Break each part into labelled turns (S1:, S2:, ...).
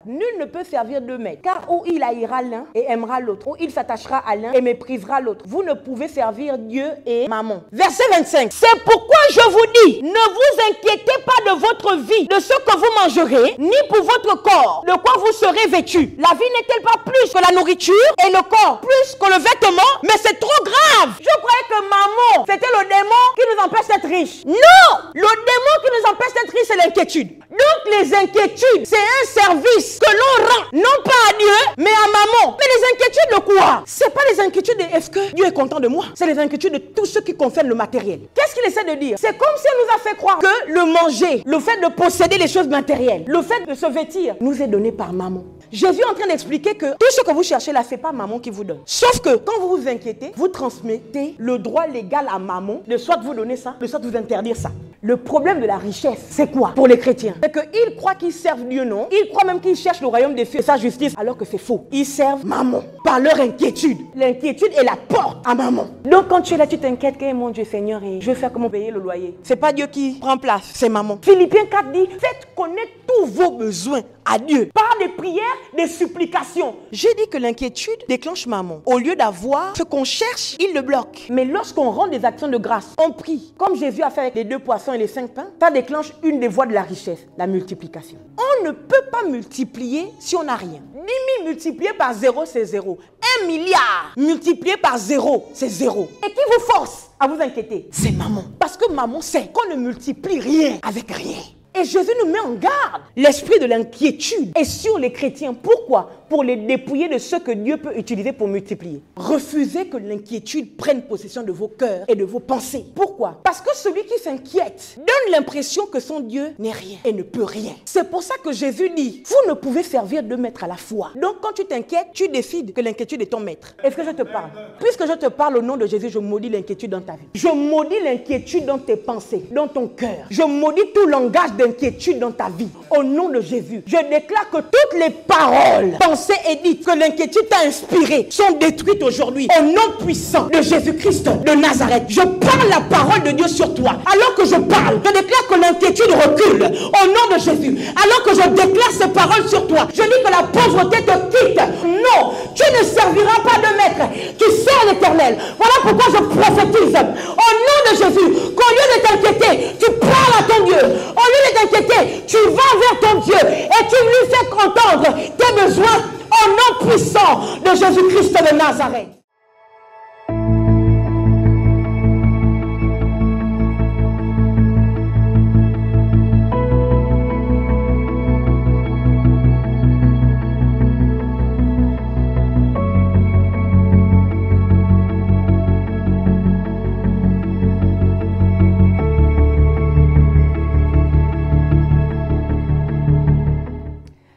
S1: Nul ne peut servir deux maîtres, car ou il haïra l'un et aimera l'autre, ou il s'attachera à l'un et méprisera l'autre. Vous ne pouvez servir Dieu et mammon. Verset 25. C'est pourquoi je vous dis, ne vous inquiétez pas de votre vie, de ce que vous mangerez, ni pour votre corps, de quoi vous serez vêtus. La vie n'est-elle pas plus que la nourriture et le corps plus que le vêtement? Mais c'est trop grave. Je croyais que mammon, c'était le démon qui nous empêche d'être riches. Non! Le démon qui nous empêche d'être riches, c'est l'inquiétude. Donc les inquiétudes, c'est un service que l'on rend, non pas à Dieu, mais à mammon. Mais les inquiétudes de quoi? C'est pas les inquiétudes de est-ce que Dieu est content de moi? C'est les inquiétudes de tout ce qui concerne le matériel. Qu'est-ce qu'il essaie de dire? C'est comme si on nous a fait croire que le manger, le fait de posséder les choses matérielles, le fait de se vêtir, nous est donné par mammon. Jésus est en train d'expliquer que tout ce que vous cherchez là, c'est pas mammon qui vous donne. Sauf que quand vous vous inquiétez, vous transmettez le droit légal à mammon de soit vous donner ça, de soit vous interdire ça. Le problème de la richesse, c'est quoi pour les chrétiens? C'est qu'ils croient qu'ils servent Dieu, non? Ils croient même qu'ils cherchent le royaume des cieux et sa justice, alors que c'est faux. Ils servent mammon par leur inquiétude. L'inquiétude est la porte à mammon. Donc quand tu es là, tu t'inquiètes que mon Dieu Seigneur, et je vais faire comment payer le loyer. C'est pas Dieu qui prend place, c'est mammon. Philippiens 4 dit, faites connaître tous vos besoins à Dieu par des prières, des supplications. J'ai dit que l'inquiétude déclenche mammon. Au lieu d'avoir ce qu'on cherche, il le bloque. Mais lorsqu'on rend des actions de grâce, on prie, comme Jésus a fait avec les 2 poissons et les 5 pains, ça déclenche une des voies de la richesse, la multiplication. On ne peut pas multiplier si on n'a rien. 10 000 multiplié par 0, c'est 0. 1 milliard multiplié par 0, c'est 0. Et qui vous force à vous inquiéter? C'est mammon. Parce que mammon sait qu'on ne multiplie rien avec rien. Et Jésus nous met en garde. L'esprit de l'inquiétude est sur les chrétiens. Pourquoi? Pour les dépouiller de ce que Dieu peut utiliser pour multiplier. Refusez que l'inquiétude prenne possession de vos cœurs et de vos pensées. Pourquoi? Parce que celui qui s'inquiète donne l'impression que son Dieu n'est rien et ne peut rien. C'est pour ça que Jésus dit, vous ne pouvez servir 2 maîtres à la fois. Donc quand tu t'inquiètes, tu décides que l'inquiétude est ton maître. Est-ce que je te parle? Puisque je te parle au nom de Jésus, je maudis l'inquiétude dans ta vie. Je maudis l'inquiétude dans tes pensées, dans ton cœur. Je maudis tout langage d'inquiétude dans ta vie. Au nom de Jésus, je déclare que toutes les paroles, pensées et dites que l'inquiétude t'a inspiré sont détruites aujourd'hui. Au nom puissant de Jésus-Christ de Nazareth, je parle la parole de Dieu sur toi. Alors que je parle, je déclare que l'inquiétude recule. Au nom de Jésus, alors que je déclare ces paroles sur toi, je dis que la pauvreté te quitte. Non, tu ne serviras pas de maître. Tu sers l'Éternel. Voilà pourquoi je prophétise. Au nom de Jésus, qu'au lieu de t'inquiéter, tu parles à ton Dieu. Au lieu de t'inquiéter, tu vas vers ton Dieu et tu lui fais entendre tes besoins au nom puissant de Jésus-Christ de Nazareth.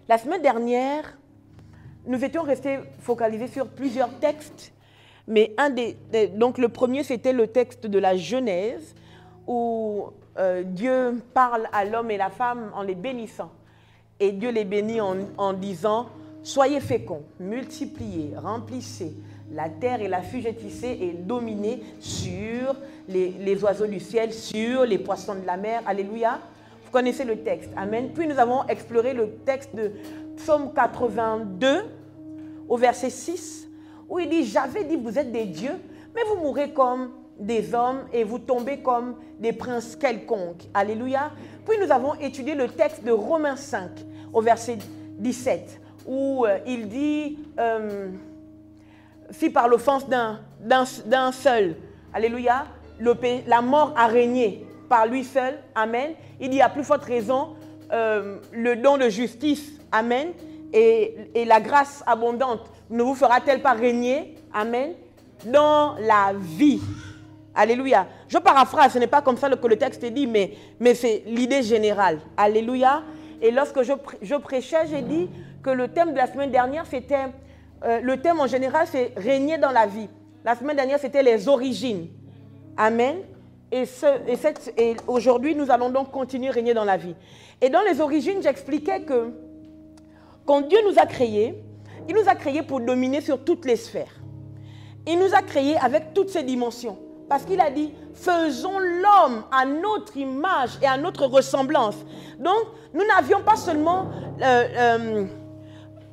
S1: La semaine dernière, nous étions restés focalisés sur plusieurs textes, mais donc le premier c'était le texte de la Genèse où Dieu parle à l'homme et la femme en les bénissant. Et Dieu les bénit en disant « Soyez féconds, multipliez, remplissez la terre et la fugettissez et dominez sur les oiseaux du ciel, sur les poissons de la mer. » Alléluia. Vous connaissez le texte. Amen. Puis nous avons exploré le texte de Psaume 82 au verset 6 où il dit « J'avais dit vous êtes des dieux, mais vous mourrez comme des hommes et vous tombez comme des princes quelconques. » Alléluia. Puis nous avons étudié le texte de Romains 5 au verset 17 où il dit si par l'offense d'un seul, alléluia, la mort a régné par lui seul, amen. Il dit à plus forte raison, le don de justice, amen, et la grâce abondante ne vous fera-t-elle pas régner, amen, dans la vie. Alléluia. Je paraphrase, ce n'est pas comme ça que le texte est dit, mais c'est l'idée générale. Alléluia. Et lorsque je prêchais, j'ai dit que le thème de la semaine dernière, c'était, le thème en général, c'est régner dans la vie. La semaine dernière, c'était les origines. Amen. Et aujourd'hui, nous allons donc continuer à régner dans la vie. Et dans les origines, j'expliquais que quand Dieu nous a créés, il nous a créés pour dominer sur toutes les sphères. Il nous a créés avec toutes ces dimensions. Parce qu'il a dit, faisons l'homme à notre image et à notre ressemblance. Donc, nous n'avions pas seulement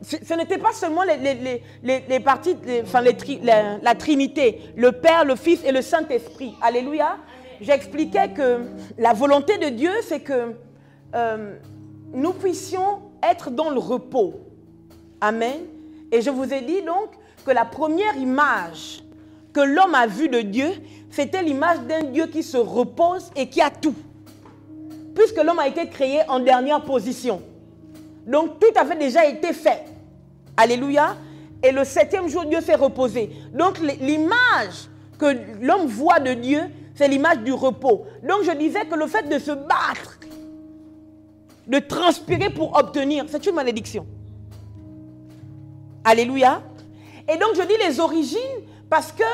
S1: ce n'était pas seulement les parties, la Trinité, le Père, le Fils et le Saint-Esprit. Alléluia. J'expliquais que la volonté de Dieu, c'est que nous puissions être dans le repos. Amen. Et je vous ai dit donc que la première image que l'homme a vue de Dieu, c'était l'image d'un Dieu qui se repose et qui a tout. Puisque l'homme a été créé en dernière position. Donc tout avait déjà été fait. Alléluia. Et le 7e jour, Dieu s'est reposé. Donc l'image que l'homme voit de Dieu, c'est l'image du repos. Donc je disais que le fait de se battre, de transpirer pour obtenir, c'est une malédiction. Alléluia. Et donc je dis les origines parce que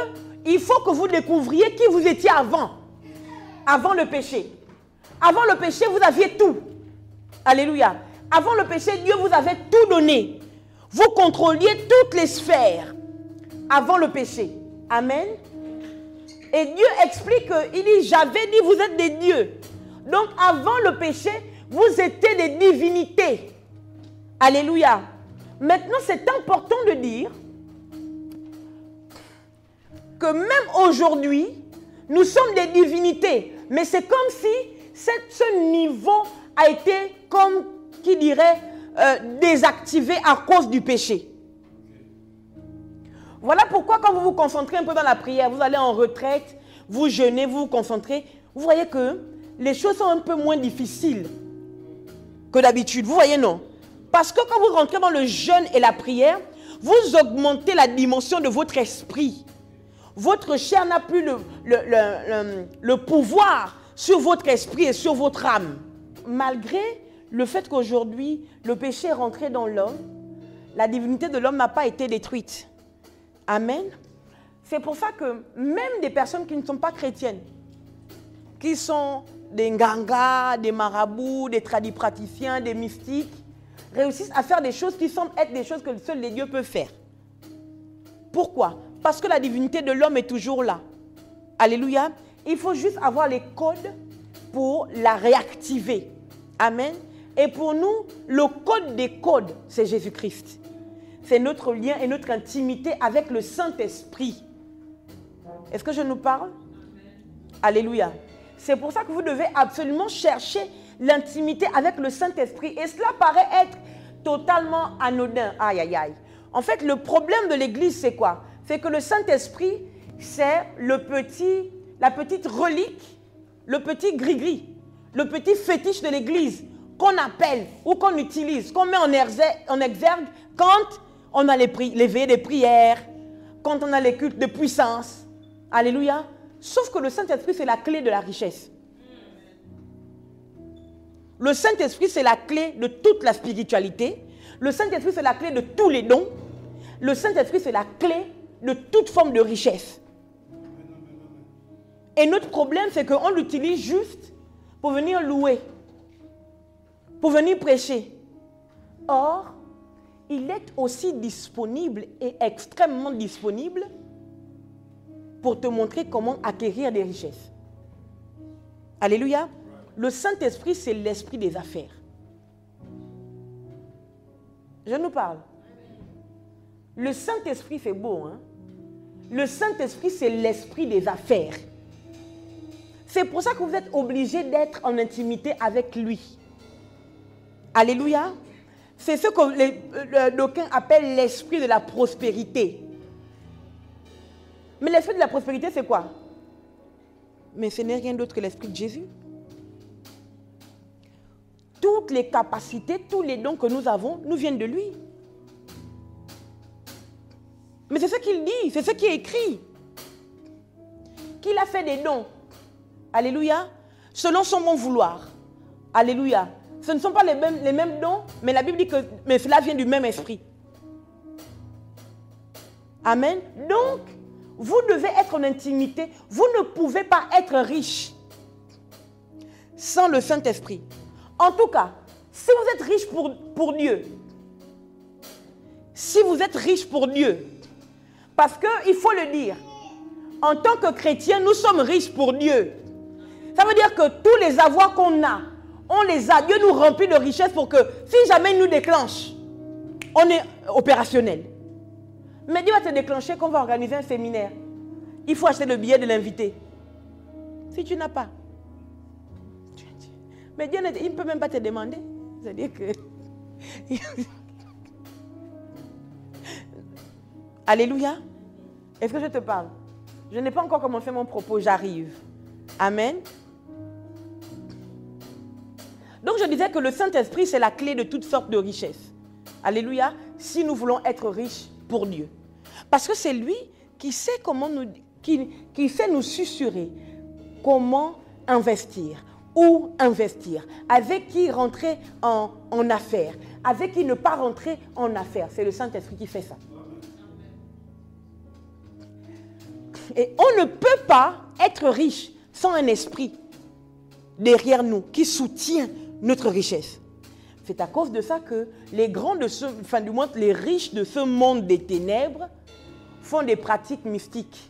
S1: il faut que vous découvriez qui vous étiez avant le péché. Avant le péché, vous aviez tout. Alléluia. Avant le péché, Dieu vous avait tout donné. Vous contrôliez toutes les sphères avant le péché. Amen. Et Dieu explique, il dit, j'avais dit, vous êtes des dieux. Donc avant le péché, vous étiez des divinités. Alléluia. Maintenant, c'est important de dire que même aujourd'hui, nous sommes des divinités. Mais c'est comme si ce niveau a été, comme qui dirait, désactivé à cause du péché. Voilà pourquoi quand vous vous concentrez un peu dans la prière, vous allez en retraite, vous jeûnez, vous vous concentrez, vous voyez que les choses sont un peu moins difficiles que d'habitude. Vous voyez, non? Parce que quand vous rentrez dans le jeûne et la prière, vous augmentez la dimension de votre esprit. Votre chair n'a plus le pouvoir sur votre esprit et sur votre âme. Malgré le fait qu'aujourd'hui, le péché est rentré dans l'homme, la divinité de l'homme n'a pas été détruite. Amen. C'est pour ça que même des personnes qui ne sont pas chrétiennes, qui sont des ngangas, des marabouts, des tradipraticiens, des mystiques, réussissent à faire des choses qui semblent être des choses que seuls les dieux peuvent faire. Pourquoi? Parce que la divinité de l'homme est toujours là. Alléluia. Il faut juste avoir les codes pour la réactiver. Amen. Et pour nous, le code des codes, c'est Jésus-Christ. C'est notre lien et notre intimité avec le Saint-Esprit. Est-ce que je nous parle? Alléluia. C'est pour ça que vous devez absolument chercher l'intimité avec le Saint-Esprit. Et cela paraît être totalement anodin. Aïe, aïe, aïe. En fait, le problème de l'Église, c'est quoi? C'est que le Saint-Esprit, c'est la petite relique, le petit gris-gris, le petit fétiche de l'Église qu'on appelle ou qu'on utilise, qu'on met en exergue quand on a les veillées des prières, quand on a les cultes de puissance. Alléluia. Sauf que le Saint-Esprit, c'est la clé de la richesse. Le Saint-Esprit, c'est la clé de toute la spiritualité. Le Saint-Esprit, c'est la clé de tous les dons. Le Saint-Esprit, c'est la clé de toute forme de richesse. Et notre problème, c'est qu'on l'utilise juste pour venir louer, pour venir prêcher. Or, il est aussi disponible et extrêmement disponible pour te montrer comment acquérir des richesses. Alléluia. Le Saint-Esprit, c'est l'esprit des affaires. Je nous parle. Le Saint-Esprit, c'est beau, hein? Le Saint-Esprit, c'est l'esprit des affaires. C'est pour ça que vous êtes obligés d'être en intimité avec lui. Alléluia. C'est ce que d'aucuns appellent l'esprit de la prospérité. Mais l'esprit de la prospérité, c'est quoi? Mais ce n'est rien d'autre que l'esprit de Jésus. Toutes les capacités, tous les dons que nous avons, nous viennent de lui. Mais c'est ce qu'il dit, c'est ce qui est écrit. Qu'il a fait des dons. Alléluia. Selon son bon vouloir. Alléluia. Ce ne sont pas les mêmes dons, mais la Bible dit que cela vient du même esprit. Amen. Donc, vous devez être en intimité. Vous ne pouvez pas être riche sans le Saint-Esprit. En tout cas, si vous êtes riche pour Dieu, si vous êtes riche pour Dieu, parce qu'il faut le dire, en tant que chrétiens, nous sommes riches pour Dieu. Ça veut dire que tous les avoirs qu'on a, on les a. Dieu nous remplit de richesses pour que si jamais il nous déclenche, on est opérationnel. Mais Dieu va te déclencher qu'on va organiser un séminaire. Il faut acheter le billet de l'invité. Si tu n'as pas. Mais Dieu il ne peut même pas te demander. C'est-à-dire que... Alléluia. Est-ce que je te parle? Je n'ai pas encore commencé mon propos, j'arrive. Amen. Donc je disais que le Saint-Esprit, c'est la clé de toutes sortes de richesses. Alléluia. Si nous voulons être riches pour Dieu. Parce que c'est lui qui sait comment qui sait nous susurrer comment investir, où investir, avec qui rentrer en affaires, avec qui ne pas rentrer en affaires. C'est le Saint-Esprit qui fait ça. Et on ne peut pas être riche sans un esprit derrière nous qui soutient notre richesse. C'est à cause de ça que les grands de ce, enfin du moins les riches de ce monde des ténèbres font des pratiques mystiques.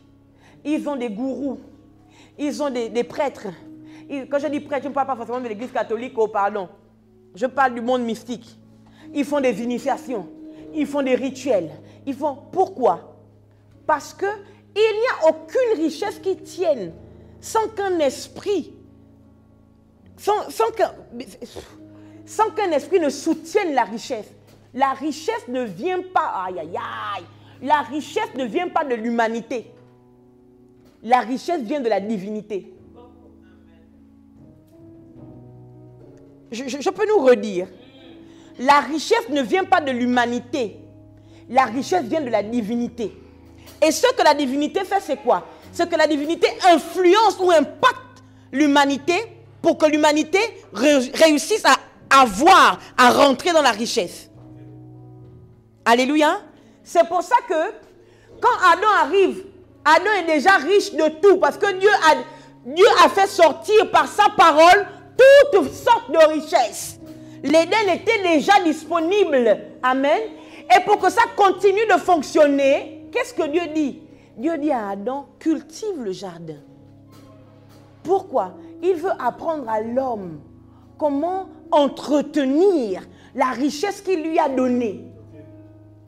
S1: Ils ont des gourous, ils ont des prêtres. Quand je dis prêtre, je ne parle pas forcément de l'église catholique, oh pardon. Je parle du monde mystique. Ils font des initiations, ils font des rituels. Ils font... Pourquoi? Parce que il n'y a aucune richesse qui tienne sans qu'un esprit, sans qu'un esprit ne soutienne la richesse. La richesse ne vient pas, aïe aïe aïe, la richesse ne vient pas de l'humanité. La richesse vient de la divinité. Je peux nous redire. La richesse ne vient pas de l'humanité. La richesse vient de la divinité. Et ce que la divinité fait, c'est quoi? C'est que la divinité influence ou impacte l'humanité pour que l'humanité réussisse à rentrer dans la richesse. Alléluia. C'est pour ça que quand Adam arrive, Adam est déjà riche de tout parce que Dieu a fait sortir par sa parole toutes sortes de richesses. L'Éden était déjà disponible. Amen. Et pour que ça continue de fonctionner, qu'est-ce que Dieu dit? Dieu dit à Adam, cultive le jardin. Pourquoi? Il veut apprendre à l'homme comment entretenir la richesse qu'il lui a donnée.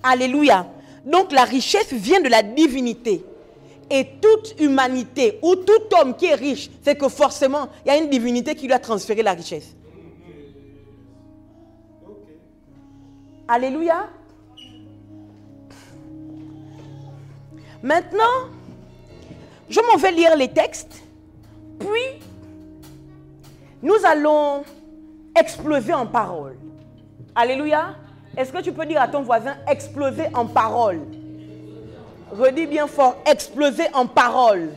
S1: Alléluia. Donc la richesse vient de la divinité. Et toute humanité ou tout homme qui est riche, c'est que forcément, il y a une divinité qui lui a transféré la richesse. Alléluia. Maintenant, je m'en vais lire les textes, puis nous allons exploser en parole. Alléluia. Est-ce que tu peux dire à ton voisin, exploser en parole? Redis bien fort, exploser en parole.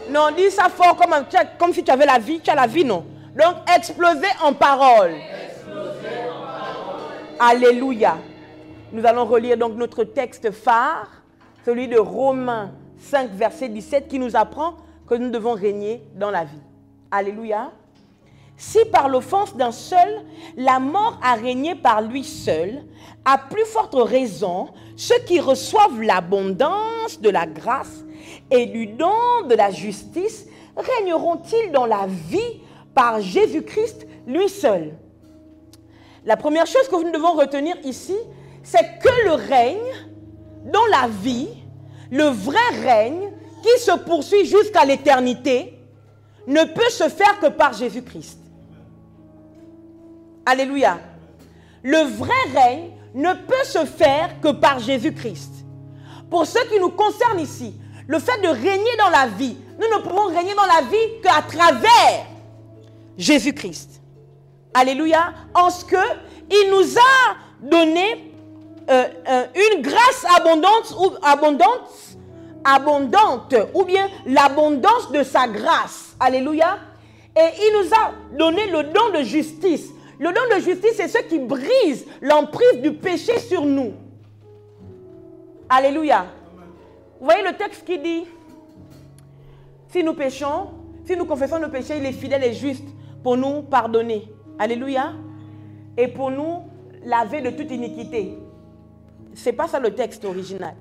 S1: Non, dis ça fort comme si tu avais la vie, tu as la vie, non. Donc, exploser en parole. Exploser en parole. Alléluia. Nous allons relire donc notre texte phare, celui de Romains 5, verset 17, qui nous apprend que nous devons régner dans la vie. Alléluia. Si par l'offense d'un seul, la mort a régné par lui seul, à plus forte raison, ceux qui reçoivent l'abondance de la grâce et du don de la justice régneront-ils dans la vie par Jésus-Christ lui seul? La première chose que nous devons retenir ici, c'est que le règne dans la vie, le vrai règne qui se poursuit jusqu'à l'éternité, ne peut se faire que par Jésus-Christ. Alléluia. Le vrai règne ne peut se faire que par Jésus-Christ. Pour ce qui nous concerne ici, le fait de régner dans la vie, nous ne pouvons régner dans la vie qu'à travers Jésus-Christ. Alléluia. En ce qu'il nous a donné une grâce abondante ou bien l'abondance de sa grâce. Alléluia. Et il nous a donné le don de justice. Le don de justice, c'est ce qui brise l'emprise du péché sur nous. Alléluia. Vous voyez le texte qui dit, si nous péchons, si nous confessons nos péchés, il est fidèle et juste pour nous pardonner. Alléluia. Et pour nous laver de toute iniquité. Ce n'est pas ça le texte original.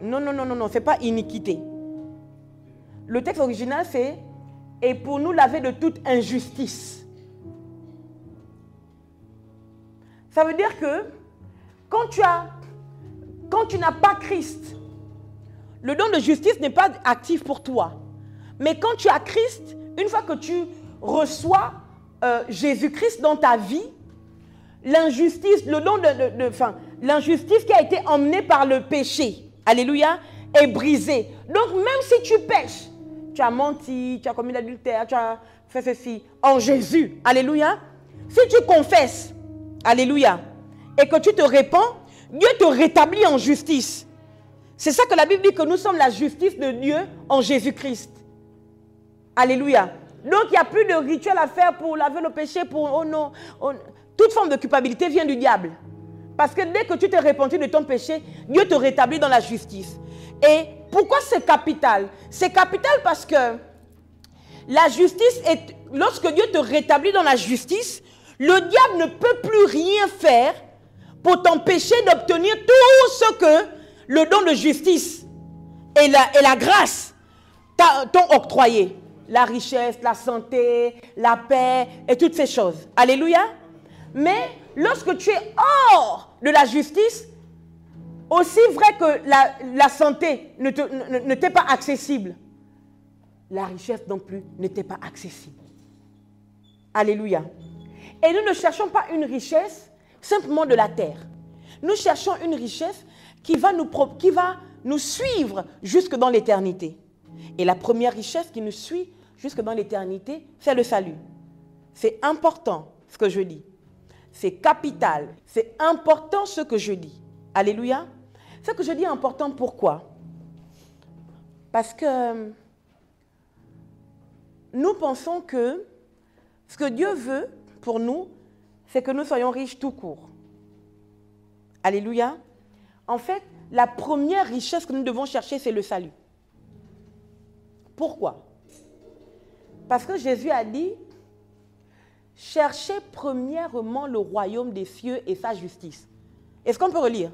S1: Non, ce n'est pas iniquité. Le texte original, c'est et pour nous laver de toute injustice. Ça veut dire que quand tu n'as pas Christ, le don de justice n'est pas actif pour toi. Mais quand tu as Christ, une fois que tu reçois Jésus-Christ dans ta vie, l'injustice, l'injustice qui a été emmenée par le péché, alléluia, est brisée. Donc même si tu pêches, tu as menti, tu as commis l'adultère, tu as fait ceci, en Jésus, alléluia, si tu confesses, alléluia, et que tu te répands, Dieu te rétablit en justice. C'est ça que la Bible dit, que nous sommes la justice de Dieu en Jésus-Christ. Alléluia. Donc il n'y a plus de rituel à faire pour laver le péché, oh non. Toute forme de culpabilité vient du diable. Parce que dès que tu t'es répandu de ton péché, Dieu te rétablit dans la justice. Et pourquoi c'est capital? C'est capital parce que la justice est... Lorsque Dieu te rétablit dans la justice, le diable ne peut plus rien faire pour t'empêcher d'obtenir tout ce que le don de justice et la grâce t'ont octroyé. La richesse, la santé, la paix et toutes ces choses. Alléluia. Mais lorsque tu es hors de la justice, aussi vrai que la santé ne t'est pas accessible, la richesse non plus ne t'est pas accessible. Alléluia. Et nous ne cherchons pas une richesse simplement de la terre. Nous cherchons une richesse qui va nous suivre jusque dans l'éternité. Et la première richesse qui nous suit jusque dans l'éternité, c'est le salut. C'est important ce que je dis. C'est capital. C'est important ce que je dis. Alléluia. Ce que je dis est important, pourquoi? Parce que nous pensons que ce que Dieu veut pour nous, c'est que nous soyons riches tout court. Alléluia. En fait, la première richesse que nous devons chercher, c'est le salut. Pourquoi? Parce que Jésus a dit, cherchez premièrement le royaume des cieux et sa justice. Est-ce qu'on peut relire?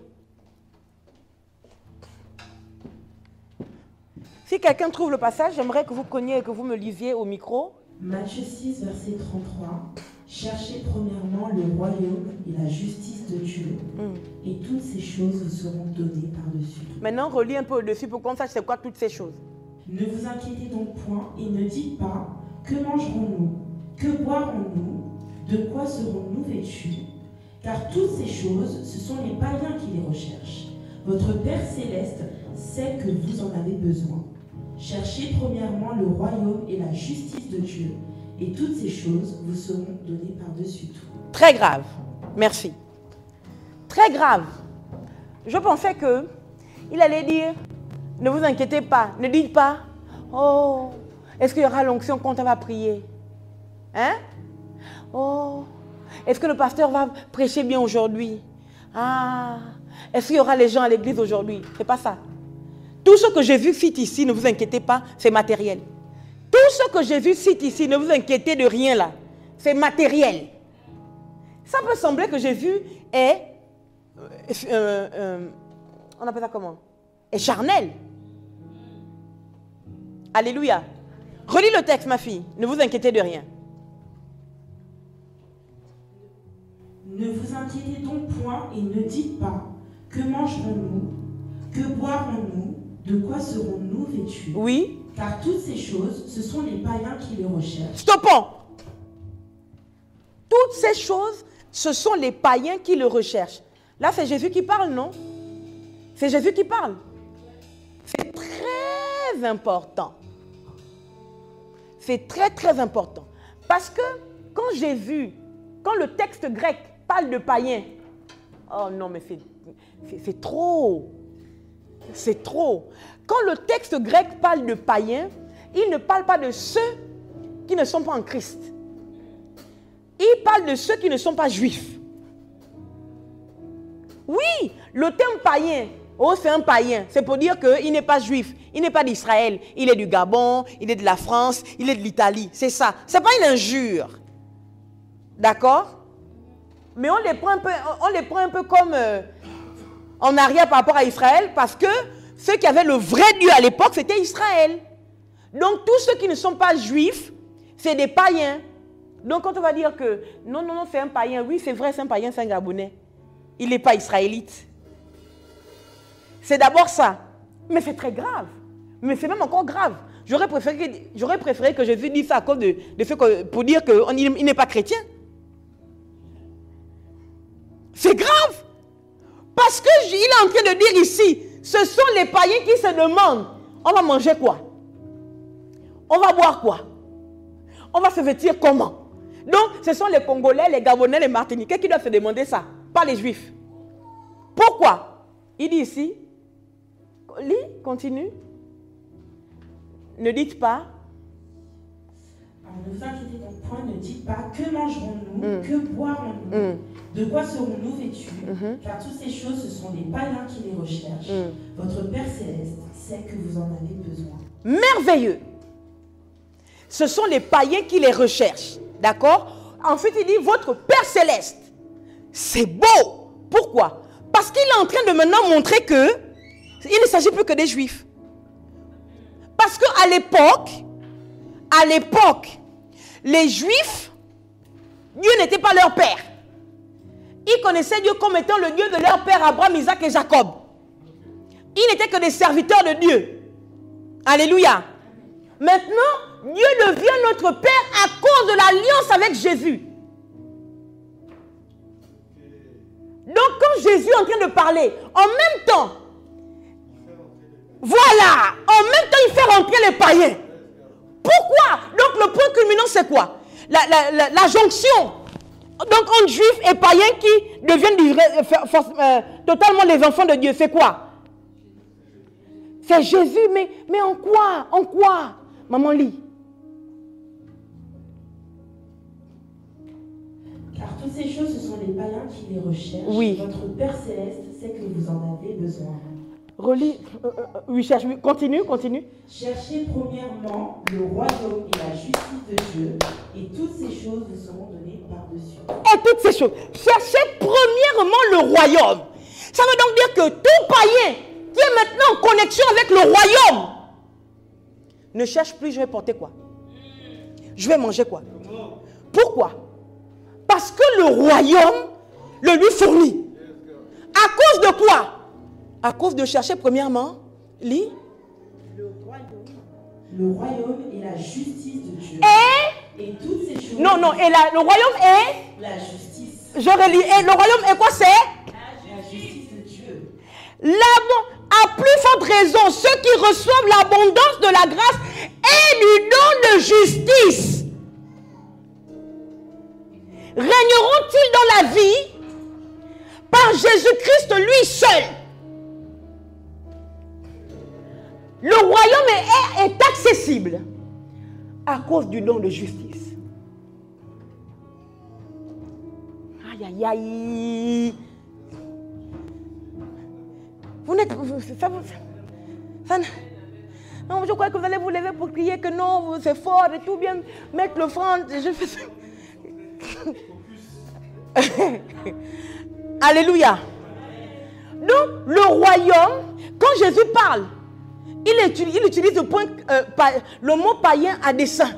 S1: Si quelqu'un trouve le passage, j'aimerais que vous preniez et que vous me lisiez au micro.
S2: Matthieu 6, verset 33. Cherchez premièrement le royaume et la justice de Dieu, et toutes ces choses vous seront données par-dessus.
S1: Maintenant, relis un peu au-dessus pour qu'on sache c'est quoi toutes ces choses.
S2: Ne vous inquiétez donc point et ne dites pas, que mangerons-nous, que boirons-nous, de quoi serons-nous vêtus? Car toutes ces choses, ce sont les païens qui les recherchent. Votre Père céleste sait que vous en avez besoin. Cherchez premièrement le royaume et la justice de Dieu, et toutes ces choses vous seront données par-dessus tout.
S1: Très grave. Merci. Très grave. Je pensais qu'il allait dire, ne vous inquiétez pas, ne dites pas, oh, est-ce qu'il y aura l'onction quand on va prier? Hein? Oh, est-ce que le pasteur va prêcher bien aujourd'hui? Ah, est-ce qu'il y aura les gens à l'église aujourd'hui? C'est pas ça. Tout ce que Jésus cite ici, ne vous inquiétez pas, c'est matériel. Tout ce que Jésus cite ici, ne vous inquiétez de rien là, c'est matériel. Ça peut sembler que Jésus est, on appelle ça comment? Est charnel. Alléluia. Relis le texte, ma fille, ne vous inquiétez de rien.
S2: Ne vous inquiétez donc point et ne dites pas, que mangerons-nous, que boirons-nous, de quoi serons-nous vêtus?
S1: Oui.
S2: Car toutes ces choses, ce sont les païens qui les recherchent.
S1: Stoppons. Toutes ces choses, ce sont les païens qui le recherchent. Là, c'est Jésus qui parle, non? C'est Jésus qui parle. C'est très important. C'est très, très important. Parce que quand Jésus, quand le texte grec parle de païens, oh non, mais c'est trop. C'est trop. Quand le texte grec parle de païens, il ne parle pas de ceux qui ne sont pas en Christ. Il parle de ceux qui ne sont pas juifs. Oui, le terme païen, oh c'est un païen, c'est pour dire qu'il n'est pas juif, il n'est pas d'Israël, il est du Gabon, il est de la France, il est de l'Italie, c'est ça. Ce n'est pas une injure. D'accord? Mais on les prend un peu comme en arrière par rapport à Israël, parce que ceux qui avaient le vrai Dieu à l'époque, c'était Israël. Donc tous ceux qui ne sont pas juifs, c'est des païens. Donc quand on va dire que non, c'est un païen, oui, c'est vrai, c'est un païen, c'est un Gabonais. Il n'est pas israélite. C'est d'abord ça. Mais c'est très grave. Mais c'est même encore grave. J'aurais préféré que Jésus dise ça à cause de ce que, pour dire qu'il n'est pas chrétien. C'est grave. Parce qu'il est en train de dire ici, ce sont les païens qui se demandent, on va manger quoi? On va boire quoi? On va se vêtir comment? Donc, ce sont les Congolais, les Gabonais, les Martiniquais qui doivent se demander ça, pas les Juifs. Pourquoi? Il dit ici, lis, continue. Ne dites pas.
S2: Alors, ne vous inquiétez donc point, ne dites pas que mangerons-nous, que boirons-nous, de quoi serons-nous vêtus, car toutes ces choses, ce sont les païens qui les recherchent. Votre Père Céleste sait que vous en avez besoin.
S1: Merveilleux. Ce sont les païens qui les recherchent. D'accord? Ensuite, il dit, votre Père Céleste. C'est beau. Pourquoi? Parce qu'il est en train de maintenant montrer que il ne s'agit plus que des Juifs. Parce qu'à l'époque, les Juifs, Dieu n'était pas leur père. Ils connaissaient Dieu comme étant le Dieu de leur père Abraham, Isaac et Jacob. Ils n'étaient que des serviteurs de Dieu. Alléluia. Maintenant, Dieu devient notre Père à cause de l'alliance avec Jésus. Donc, quand Jésus est en train de parler, en même temps, voilà, en même temps, il fait rentrer les païens. Pourquoi? Donc, le point culminant, c'est quoi? La jonction. Donc, entre juifs et païens qui deviennent totalement les enfants de Dieu, c'est quoi? C'est Jésus, mais en quoi? En quoi? Maman, lit.
S2: Car toutes ces choses, ce sont les païens qui les recherchent.
S1: Oui.
S2: Votre Père Céleste sait que vous en avez besoin.
S1: Relis. Oui, cherche. Continue.
S2: Cherchez premièrement le royaume et la justice de Dieu, et toutes ces choses vous seront données par-dessus.
S1: Et toutes ces choses. Cherchez premièrement le royaume. Ça veut donc dire que tout païen qui est maintenant en connexion avec le royaume ne cherche plus, je vais porter quoi? Je vais manger quoi? Pourquoi? Parce que le royaume le lui fournit. À cause de quoi? À cause de chercher premièrement, lis.
S2: Le royaume et la justice de Dieu. Et toutes ces choses.
S1: Non, le royaume est.
S2: La justice.
S1: Je relis. Et le royaume est quoi? C'est
S2: la justice de Dieu.
S1: À plus forte raison, ceux qui reçoivent l'abondance de la grâce et du don de justice régneront-ils dans la vie par Jésus-Christ lui seul? Le royaume est accessible à cause du don de justice. Aïe, aïe, aïe. Vous n'êtes... non, je crois que vous allez vous lever pour crier que non, c'est fort et tout bien, mettre l'offrande. Je fais ça. Alléluia. Donc, le royaume, quand Jésus parle, il utilise le mot païen à dessein.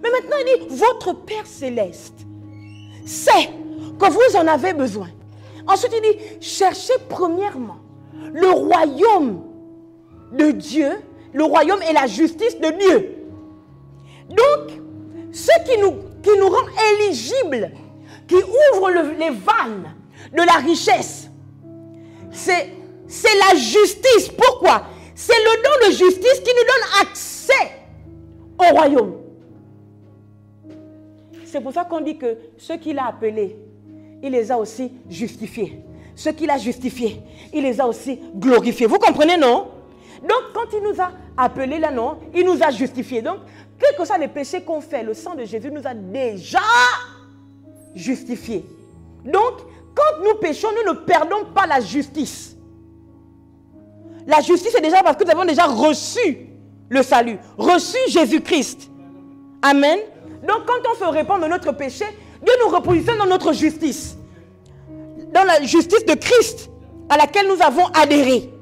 S1: Mais maintenant, il dit, votre Père Céleste sait que vous en avez besoin. Ensuite, il dit, cherchez premièrement le royaume de Dieu, le royaume et la justice de Dieu. Donc, ce qui nous rend éligibles, qui ouvre les vannes de la richesse, c'est la justice. Pourquoi? C'est le don de justice qui nous donne accès au royaume. C'est pour ça qu'on dit que ceux qu'il a appelés, il les a aussi justifiés. Ceux qu'il a justifiés, il les a aussi glorifiés. Vous comprenez, non? Donc, quand il nous a appelés là, non, il nous a justifiés. Donc, quel que soit les péchés qu'on fait, le sang de Jésus nous a déjà justifiés. Donc, quand nous péchons, nous ne perdons pas la justice. La justice, c'est déjà parce que nous avons déjà reçu le salut, reçu Jésus-Christ. Amen. Donc, quand on se répand de notre péché, Dieu nous repositionne dans notre justice. Dans la justice de Christ à laquelle nous avons adhéré.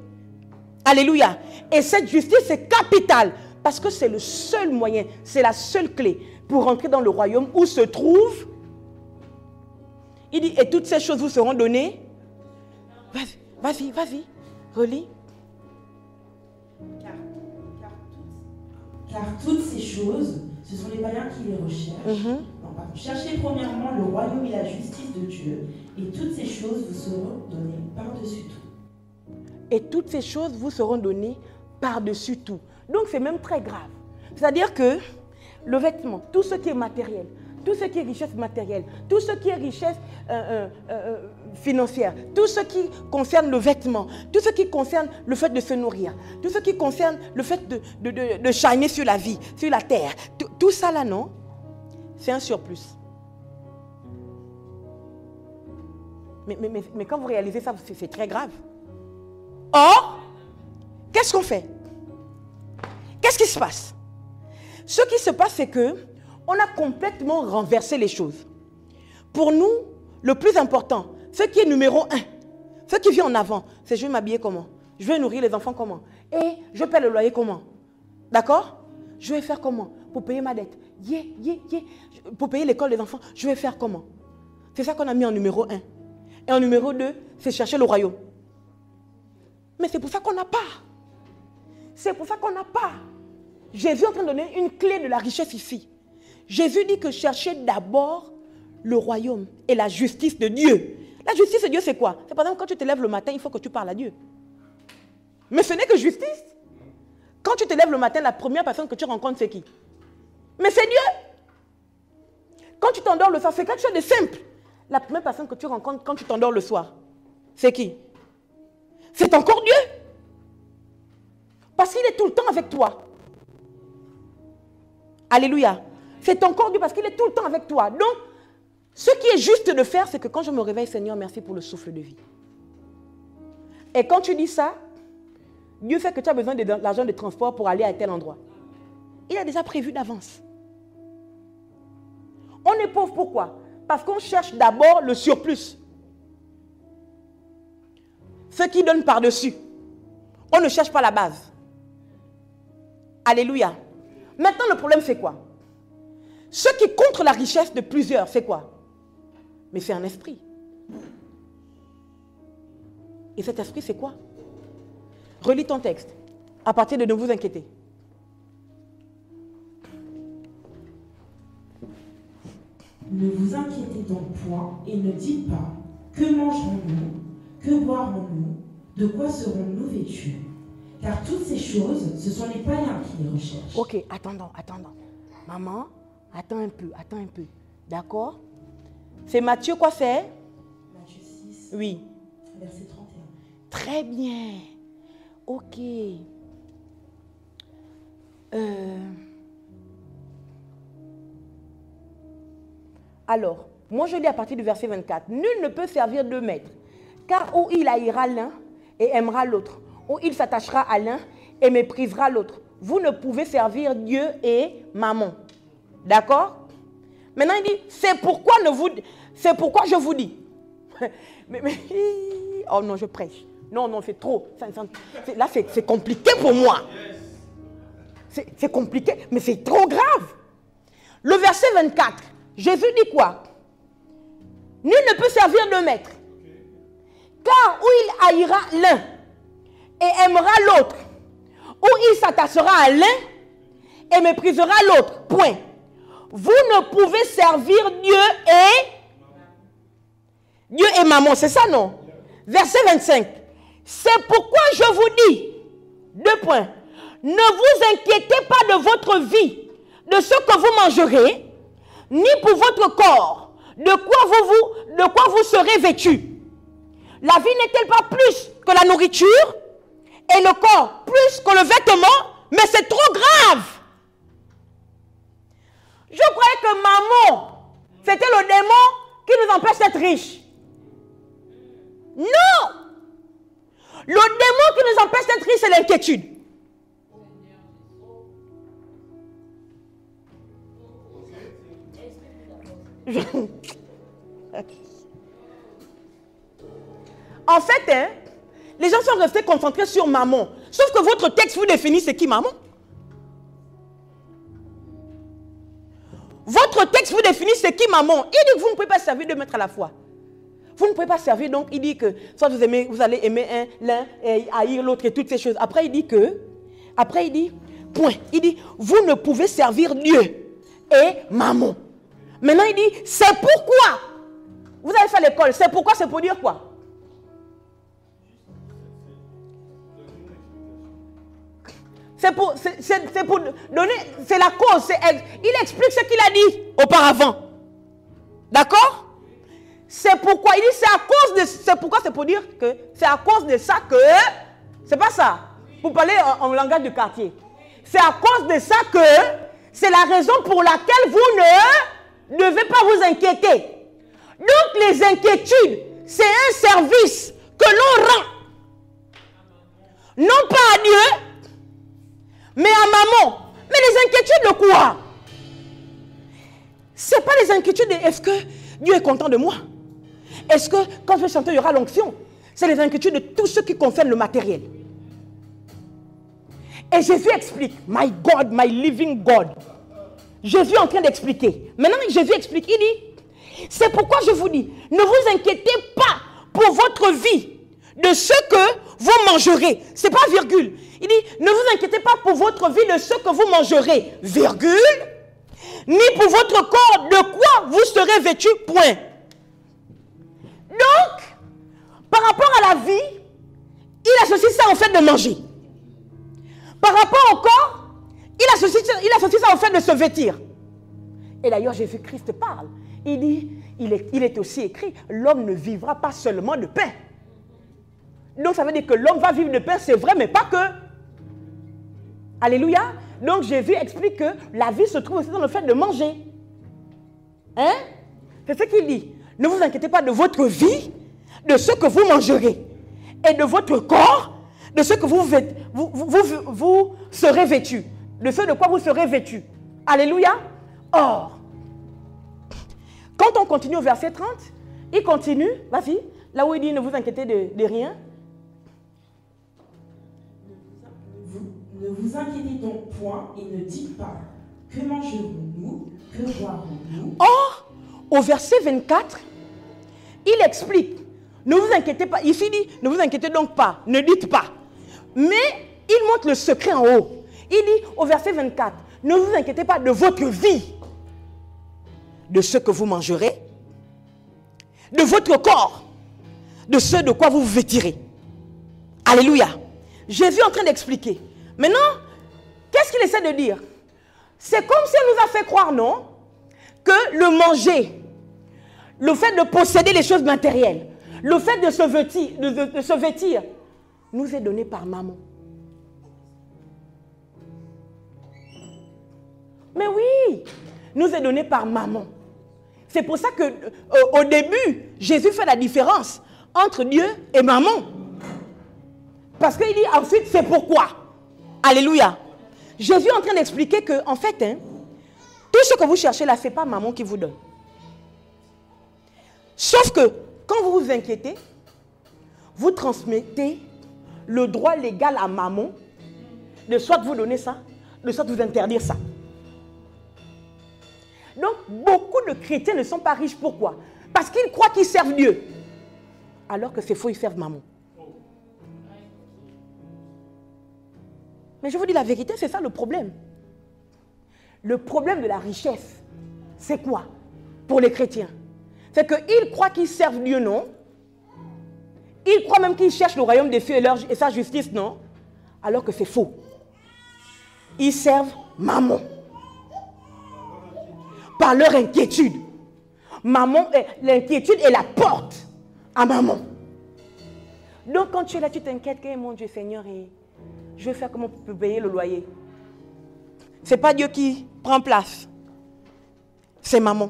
S1: Alléluia. Et cette justice est capitale parce que c'est le seul moyen, c'est la seule clé pour entrer dans le royaume où se trouve. Il dit, et toutes ces choses vous seront données. Vas-y, relis.
S2: Car toutes ces choses, ce sont les païens qui les recherchent. Non, pardon. Cherchez premièrement le royaume et la justice de Dieu, et toutes ces choses vous seront données par-dessus tout.
S1: Et toutes ces choses vous seront données par-dessus tout. Donc c'est même très grave. C'est-à-dire que le vêtement, tout ce qui est matériel, tout ce qui est richesse matérielle, tout ce qui est richesse financière, tout ce qui concerne le vêtement, tout ce qui concerne le fait de se nourrir, tout ce qui concerne le fait de shiner sur la vie, sur la terre, tout ça là, non, c'est un surplus. Mais quand vous réalisez ça, c'est très grave. Or, qu'est-ce qu'on fait? Qu'est-ce qui se passe? Ce qui se passe, c'est que on a complètement renversé les choses. Pour nous, le plus important, ce qui est numéro 1, ce qui vient en avant, c'est je vais m'habiller comment? Je vais nourrir les enfants comment? Et je paie le loyer comment? D'accord? Je vais faire comment? Pour payer ma dette. Pour payer l'école des enfants, je vais faire comment? C'est ça qu'on a mis en numéro 1. Et en numéro 2, c'est chercher le royaume. Mais c'est pour ça qu'on n'a pas. C'est pour ça qu'on n'a pas. Jésus est en train de donner une clé de la richesse ici. Jésus dit que cherchez d'abord le royaume et la justice de Dieu. La justice de Dieu, c'est quoi? C'est par exemple quand tu te lèves le matin, il faut que tu parles à Dieu. Mais ce n'est que justice. Quand tu te lèves le matin, la première personne que tu rencontres, c'est qui? Mais c'est Dieu. Quand tu t'endors le soir, c'est quelque chose de simple. La première personne que tu rencontres quand tu t'endors le soir, c'est qui? C'est encore Dieu. Parce qu'il est tout le temps avec toi. Alléluia. C'est encore Dieu parce qu'il est tout le temps avec toi. Donc, ce qui est juste de faire, c'est que quand je me réveille, Seigneur, merci pour le souffle de vie. Et quand tu dis ça, Dieu sait que tu as besoin de l'argent de transport pour aller à tel endroit. Il a déjà prévu d'avance. On est pauvre pourquoi? Parce qu'on cherche d'abord le surplus. Ce qui donne par-dessus. On ne cherche pas la base. Alléluia. Maintenant, le problème, c'est quoi? Ce qui contre la richesse de plusieurs, c'est quoi? Mais c'est un esprit. Et cet esprit, c'est quoi? Relis ton texte. À partir de ne vous inquiéter.
S2: Ne vous inquiétez donc point et ne dites pas que mangerons-nous, que boirons-nous, de quoi serons-nous vêtus? Car toutes ces choses, ce sont les païens qui les recherchent.
S1: Ok, attendons. Maman, attends un peu. D'accord? C'est Matthieu quoi c'est?
S2: Matthieu 6,
S1: oui.
S2: Verset 31.
S1: Très bien. Ok. Alors, moi je lis à partir du verset 24. Nul ne peut servir deux maîtres, car ou il haïra l'un et aimera l'autre, ou il s'attachera à l'un et méprisera l'autre. Vous ne pouvez servir Dieu et mammon. D'accord? Maintenant il dit, c'est pourquoi je vous dis. Oh non, je prêche. Non, c'est trop. Là, c'est compliqué pour moi. C'est compliqué, mais c'est trop grave. Le verset 24, Jésus dit quoi? Nul ne peut servir deux maîtres. Car ou il haïra l'un et aimera l'autre, ou il s'attachera à l'un et méprisera l'autre. Point. Vous ne pouvez servir Dieu et mammon, c'est ça non? Verset 25. C'est pourquoi je vous dis, deux points, ne vous inquiétez pas de votre vie, de ce que vous mangerez, ni pour votre corps, de quoi vous serez vêtus. La vie n'est-elle pas plus que la nourriture et le corps plus que le vêtement? Mais c'est trop grave. Je croyais que maman, c'était le démon qui nous empêche d'être riches. Non! Le démon qui nous empêche d'être riches, c'est l'inquiétude. En fait, les gens sont restés concentrés sur maman. Sauf que votre texte vous définit c'est qui maman. c'est qui maman? Il dit que vous ne pouvez pas servir deux maîtres à la fois. Vous ne pouvez pas servir, donc il dit que soit vous allez aimer l'un et haïr l'autre et toutes ces choses. Après il dit, point, il dit, vous ne pouvez servir Dieu et maman. Maintenant il dit, c'est pourquoi. Vous allez faire l'école, c'est pourquoi, c'est pour dire quoi? C'est pour donner, c'est la cause. Il explique ce qu'il a dit auparavant. D'accord? C'est pourquoi, il dit c'est à cause de, c'est pourquoi, c'est pour dire que c'est à cause de ça que, c'est pas ça, pour parler en langage du quartier. C'est à cause de ça que, c'est la raison pour laquelle vous ne devez pas vous inquiéter. Donc les inquiétudes, c'est un service que l'on rend, non pas à Dieu, mais à maman. Mais les inquiétudes de quoi? Ce n'est pas les inquiétudes de est-ce que Dieu est content de moi? Est-ce que quand je vais chanter, il y aura l'onction? C'est les inquiétudes de tout ce qui concerne le matériel. Et Jésus explique, my God, my living God. Jésus est en train d'expliquer. Maintenant, Jésus explique, il dit, c'est pourquoi je vous dis, ne vous inquiétez pas pour votre vie de ce que vous mangerez. Ce n'est pas virgule. Il dit, ne vous inquiétez pas pour votre vie de ce que vous mangerez, virgule, ni pour votre corps de quoi vous serez vêtu, point. Donc, par rapport à la vie, il associe ça au fait de manger. Par rapport au corps, il associe ça au fait de se vêtir. Et d'ailleurs, Jésus-Christ parle. Il dit, il est aussi écrit, l'homme ne vivra pas seulement de pain. Donc, ça veut dire que l'homme va vivre de pain, c'est vrai, mais pas que. Alléluia. Donc, Jésus explique que la vie se trouve aussi dans le fait de manger. Hein? C'est ce qu'il dit. Ne vous inquiétez pas de votre vie, de ce que vous mangerez, et de votre corps, de ce que vous serez vêtu, de ce de quoi vous serez vêtu. Alléluia. Or, quand on continue au verset 30, il continue, vas-y, là où il dit ne vous inquiétez de rien.
S2: Ne vous inquiétez donc point et ne dites pas que mangerons-nous, que boirons-nous.
S1: Or, au verset 24, il explique, ne vous inquiétez pas, ici il dit, ne vous inquiétez donc pas, ne dites pas. Mais il montre le secret en haut. Il dit au verset 24, ne vous inquiétez pas de votre vie, de ce que vous mangerez, de votre corps, de ce de quoi vous vous vêtirez. Alléluia. Jésus est en train d'expliquer. Maintenant, qu'est-ce qu'il essaie de dire? C'est comme si on nous a fait croire, non? Que le manger, le fait de posséder les choses matérielles, le fait de se vêtir, nous est donné par maman. Mais oui, nous est donné par maman. C'est pour ça que au début, Jésus fait la différence entre Dieu et maman. Parce qu'il dit ensuite, c'est pourquoi. Alléluia. Jésus est en train d'expliquer que, en fait, tout ce que vous cherchez là, ce n'est pas maman qui vous donne. Sauf que, quand vous vous inquiétez, vous transmettez le droit légal à maman de soit vous donner ça, de soit vous interdire ça. Donc, beaucoup de chrétiens ne sont pas riches. Pourquoi? Parce qu'ils croient qu'ils servent Dieu. Alors que c'est faux, ils servent maman. Mais je vous dis la vérité, c'est ça le problème. Le problème de la richesse, c'est quoi pour les chrétiens? C'est qu'ils croient qu'ils servent Dieu, non? Ils croient même qu'ils cherchent le royaume des cieux et sa justice, non? Alors que c'est faux. Ils servent maman. Par leur inquiétude. Maman, l'inquiétude est la porte à maman. Donc quand tu es là, tu t'inquiètes que mon Dieu Seigneur, je vais faire comment pour payer le loyer. Ce n'est pas Dieu qui prend place. C'est maman.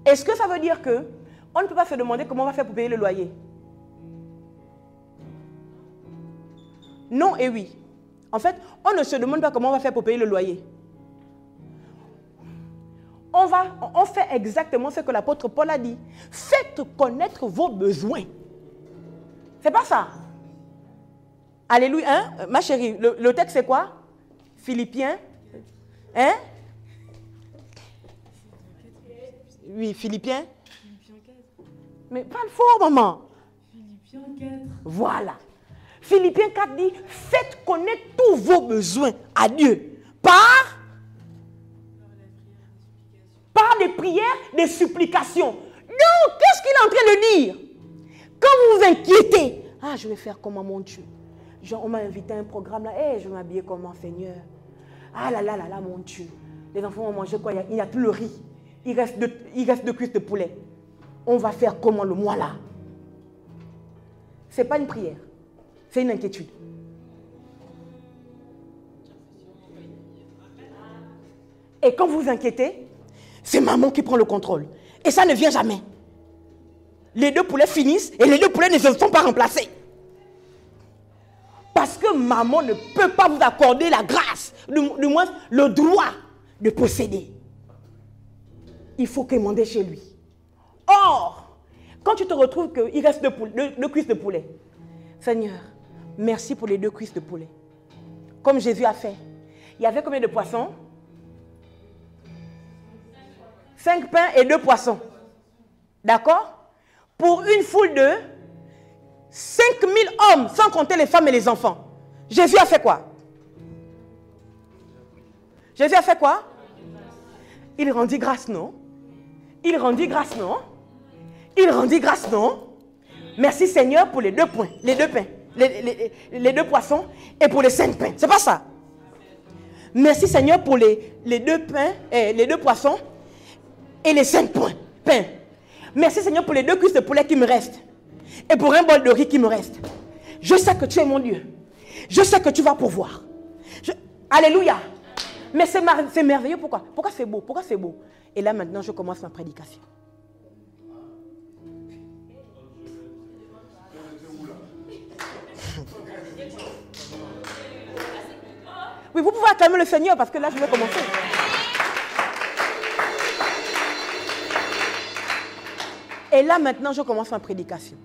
S1: Est-ce que ça veut dire qu'on ne peut pas se demander comment on va faire pour payer le loyer? Non et oui. En fait, on ne se demande pas comment on va faire pour payer le loyer. On fait exactement ce que l'apôtre Paul a dit. Faites connaître vos besoins. C'est pas ça. Alléluia. Hein? Ma chérie, le texte c'est quoi? Philippiens. Hein? Oui, Philippiens.
S2: Philippiens 4.
S1: Mais parle fort, maman.
S2: Philippiens 4.
S1: Voilà. Philippiens 4 dit, faites connaître tous vos besoins à Dieu par des prières, des supplications. Donc, qu'est-ce qu'il est en train de dire? Quand vous vous inquiétez, ah, je vais faire comment, mon Dieu? Genre, on m'a invité à un programme là, hey, je vais m'habiller comment, Seigneur? Ah là là là là, mon Dieu. Les enfants vont manger quoi? Il n'y a plus le riz. Il reste deux cuisses de poulet. On va faire comment le mois là? Ce n'est pas une prière. C'est une inquiétude. Et quand vous vous inquiétez, c'est maman qui prend le contrôle. Et ça ne vient jamais. Les deux poulets finissent et les deux poulets ne se sont pas remplacés. Parce que maman ne peut pas vous accorder la grâce, du moins le droit de posséder. Il faut commander chez lui. Or, quand tu te retrouves qu'il reste deux cuisses de poulet, Seigneur, merci pour les 2 cuisses de poulet. Comme Jésus a fait. Il y avait combien de poissons? 5 pains et 2 poissons. D'accord? Pour une foule de 5000 hommes, sans compter les femmes et les enfants. Jésus a fait quoi? Jésus a fait quoi? Il rendit grâce, non? Il rendit grâce, non? Il rendit grâce, non? Merci Seigneur pour les 2 pains, les 2 poissons et pour les 5 pains. C'est pas ça? Merci Seigneur pour les 2 pains, les 2 poissons et les 5 pains. Merci Seigneur pour les 2 cuisses de poulet qui me restent. Et pour un bol de riz qui me reste. Je sais que tu es mon Dieu. Je sais que tu vas pourvoir. Alléluia. Mais c'est merveilleux. Pourquoi? Pourquoi c'est beau? Pourquoi c'est beau? Et là maintenant je commence ma prédication. Oui, vous pouvez acclamer le Seigneur parce que là je vais commencer. Et là maintenant je commence ma prédication.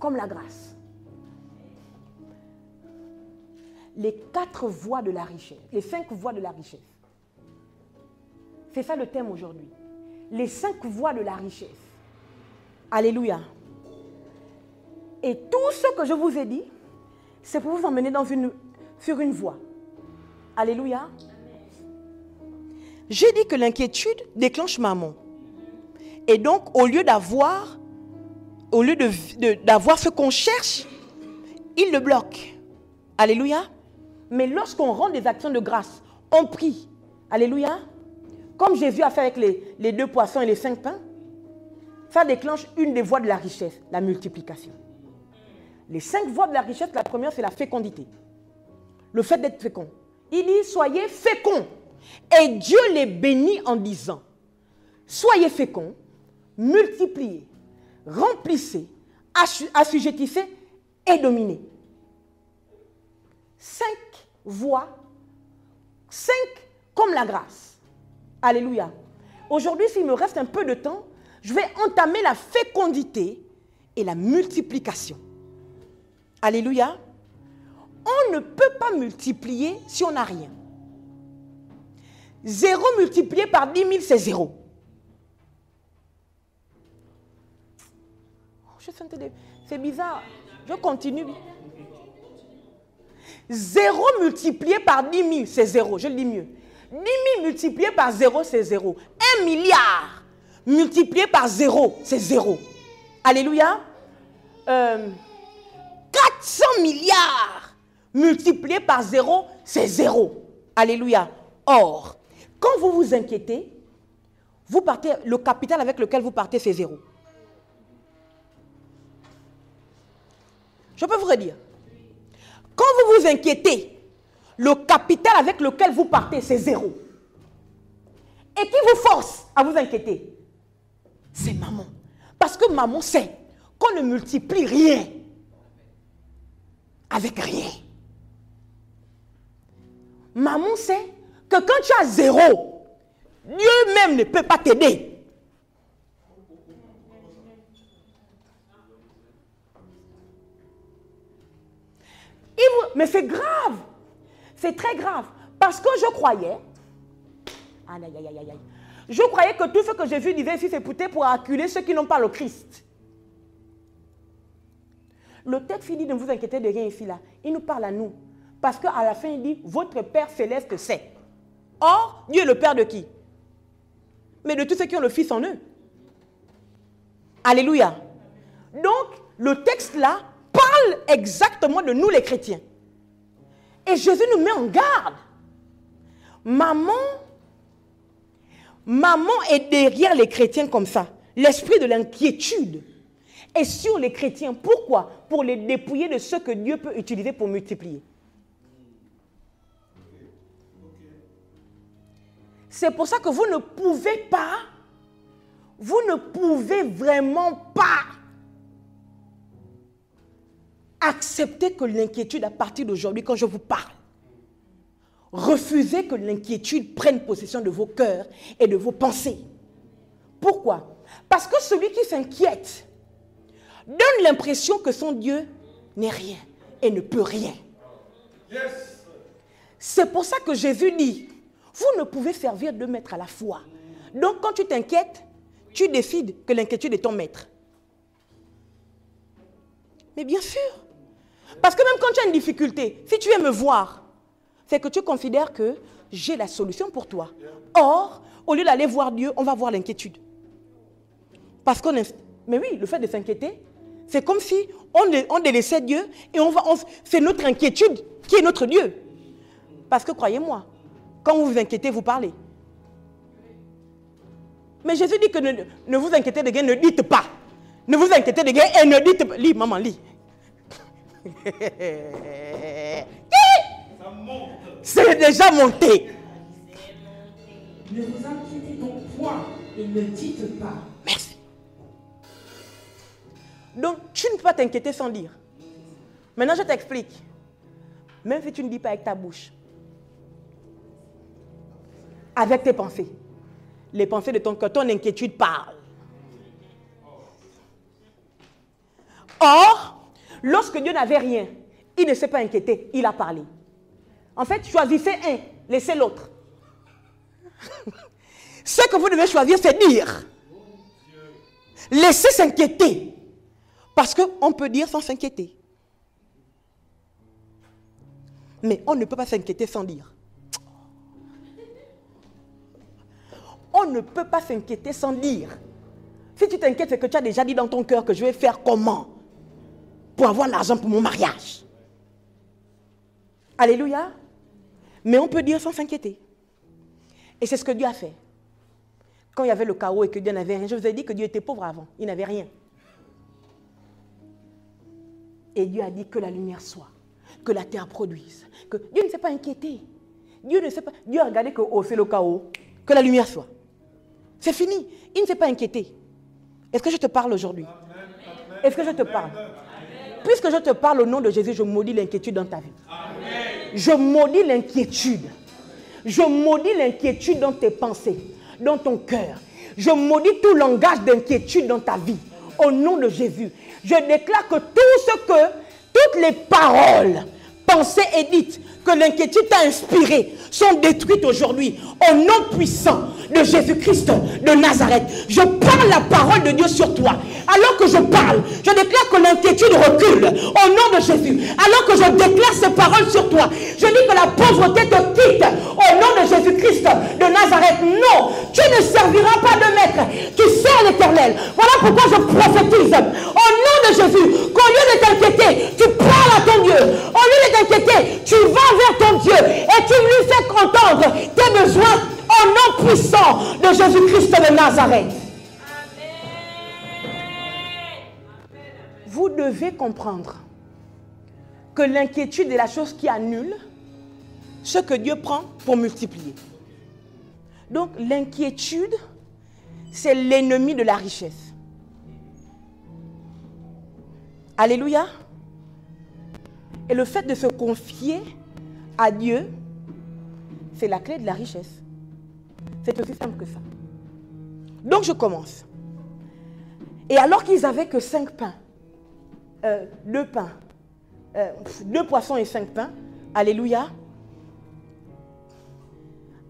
S1: Comme la grâce. Les 4 voies de la richesse. Les 5 voies de la richesse. C'est ça le thème aujourd'hui. Les 5 voies de la richesse. Alléluia. Et tout ce que je vous ai dit, c'est pour vous emmener sur une voie. Alléluia. J'ai dit que l'inquiétude déclenche maman. Et donc, au lieu d'avoir ce qu'on cherche, il le bloque. Alléluia. Mais lorsqu'on rend des actions de grâce, on prie. Alléluia. Comme Jésus a fait avec les 2 poissons et les 5 pains, ça déclenche une des voies de la richesse, la multiplication. Les 5 voies de la richesse, la première, c'est la fécondité. Le fait d'être fécond. Il dit, soyez féconds. Et Dieu les bénit en disant, soyez féconds, multipliez, remplissez, assujettissez et dominez. 5 voies, 5 comme la grâce. Alléluia. Aujourd'hui, s'il me reste un peu de temps, je vais entamer la fécondité et la multiplication. Alléluia. On ne peut pas multiplier si on n'a rien. 0 multiplié par 10 000, c'est 0. C'est bizarre. Je continue. 0 multiplié par 10 000, c'est 0. Je le dis mieux. 10 000 multiplié par 0, c'est 0. 1 milliard multiplié par 0, c'est 0. Alléluia. 400 milliards multiplié par 0, c'est 0. Alléluia. Or, quand vous vous inquiétez, vous partez, le capital avec lequel vous partez, c'est 0. Je peux vous redire. Quand vous vous inquiétez, le capital avec lequel vous partez, c'est 0. Et qui vous force à vous inquiéter? C'est maman. Parce que maman sait qu'on ne multiplie rien avec rien. Maman sait que quand tu as 0, Dieu même ne peut pas t'aider. Mais c'est grave. C'est très grave. Parce que je croyais, je croyais que tout ce que Jésus disait ici, c'est peut-être pour acculer ceux qui n'ont pas le Christ. Le texte, il dit, ne vous inquiétez de rien ici, là. Il nous parle à nous. Parce qu'à la fin, il dit, votre Père céleste sait. Or, Dieu est le Père de qui? Mais de tous ceux qui ont le Fils en eux. Alléluia. Donc, le texte là parle exactement de nous les chrétiens. Et Jésus nous met en garde. Maman est derrière les chrétiens comme ça. L'esprit de l'inquiétude est sur les chrétiens. Pourquoi? Pour les dépouiller de ce que Dieu peut utiliser pour multiplier. C'est pour ça que vous ne pouvez vraiment pas accepter que l'inquiétude, à partir d'aujourd'hui, quand je vous parle, refusez que l'inquiétude prenne possession de vos cœurs et de vos pensées. Pourquoi? Parce que celui qui s'inquiète donne l'impression que son Dieu n'est rien et ne peut rien. Yes. C'est pour ça que Jésus dit, vous ne pouvez servir 2 maîtres à la fois. Donc quand tu t'inquiètes, tu décides que l'inquiétude est ton maître. Mais bien sûr. Parce que même quand tu as une difficulté, si tu viens me voir, c'est que tu considères que j'ai la solution pour toi. Or, au lieu d'aller voir Dieu, on va voir l'inquiétude. Parce qu'on est... Mais oui, le fait de s'inquiéter, c'est comme si on délaissait Dieu et c'est notre inquiétude qui est notre Dieu. Parce que croyez-moi, quand vous vous inquiétez, vous parlez. Mais Jésus dit que ne vous inquiétez de rien, ne dites pas. Ne vous inquiétez de rien et ne dites pas. Lis, maman, lis. C'est déjà monté.
S2: Ne vous inquiétez donc point et ne dites pas.
S1: Merci. Donc, tu ne peux pas t'inquiéter sans dire. Maintenant, je t'explique. Même si tu ne dis pas avec ta bouche, avec tes pensées, les pensées de ton cœur, ton inquiétude parle. Or, lorsque Dieu n'avait rien, il ne s'est pas inquiété, il a parlé. En fait, choisissez un, laissez l'autre. Ce que vous devez choisir, c'est dire. Laissez s'inquiéter. Parce qu'on peut dire sans s'inquiéter. Mais on ne peut pas s'inquiéter sans dire. On ne peut pas s'inquiéter sans dire. Si tu t'inquiètes, c'est que tu as déjà dit dans ton cœur que je vais faire comment pour avoir l'argent pour mon mariage. Alléluia. Mais on peut dire sans s'inquiéter. Et c'est ce que Dieu a fait. Quand il y avait le chaos et que Dieu n'avait rien, je vous ai dit que Dieu était pauvre avant. Il n'avait rien. Et Dieu a dit que la lumière soit, que la terre produise. Que Dieu ne s'est pas inquiété. Dieu ne s'est pas... Dieu a regardé que c'est le chaos, que la lumière soit. C'est fini. Il ne s'est pas inquiété. Est-ce que je te parle aujourd'hui? Est-ce que je te parle? Puisque je te parle au nom de Jésus, je maudis l'inquiétude dans ta vie. Je maudis l'inquiétude. Je maudis l'inquiétude dans tes pensées, dans ton cœur. Je maudis tout langage d'inquiétude dans ta vie. Au nom de Jésus, je déclare que toutes les paroles, pensées et dites que l'inquiétude t'a inspiré sont détruites aujourd'hui. Au nom puissant de Jésus-Christ de Nazareth, je parle la parole de Dieu sur toi. Alors que je parle, je déclare que l'inquiétude recule au nom de Jésus. Alors que je déclare ces paroles sur toi, je dis que la pauvreté te quitte au nom de Jésus-Christ de Nazareth. Non, tu ne serviras pas de maître, tu sers l'Éternel. Voilà pourquoi je prophétise au nom de Jésus qu'au lieu de t'inquiéter, tu parles à ton Dieu. Au lieu de t'inquiéter, tu vas vers ton Dieu et tu lui fais entendre tes besoins au nom puissant de Jésus-Christ Christ de Nazareth. Vous devez comprendre que l'inquiétude est la chose qui annule ce que Dieu prend pour multiplier. Donc l'inquiétude, c'est l'ennemi de la richesse. Alléluia. Et le fait de se confier à Dieu, c'est la clé de la richesse. C'est aussi simple que ça. Donc je commence. Et alors qu'ils avaient que 5 pains, 2 pains, 2 poissons et 5 pains, alléluia.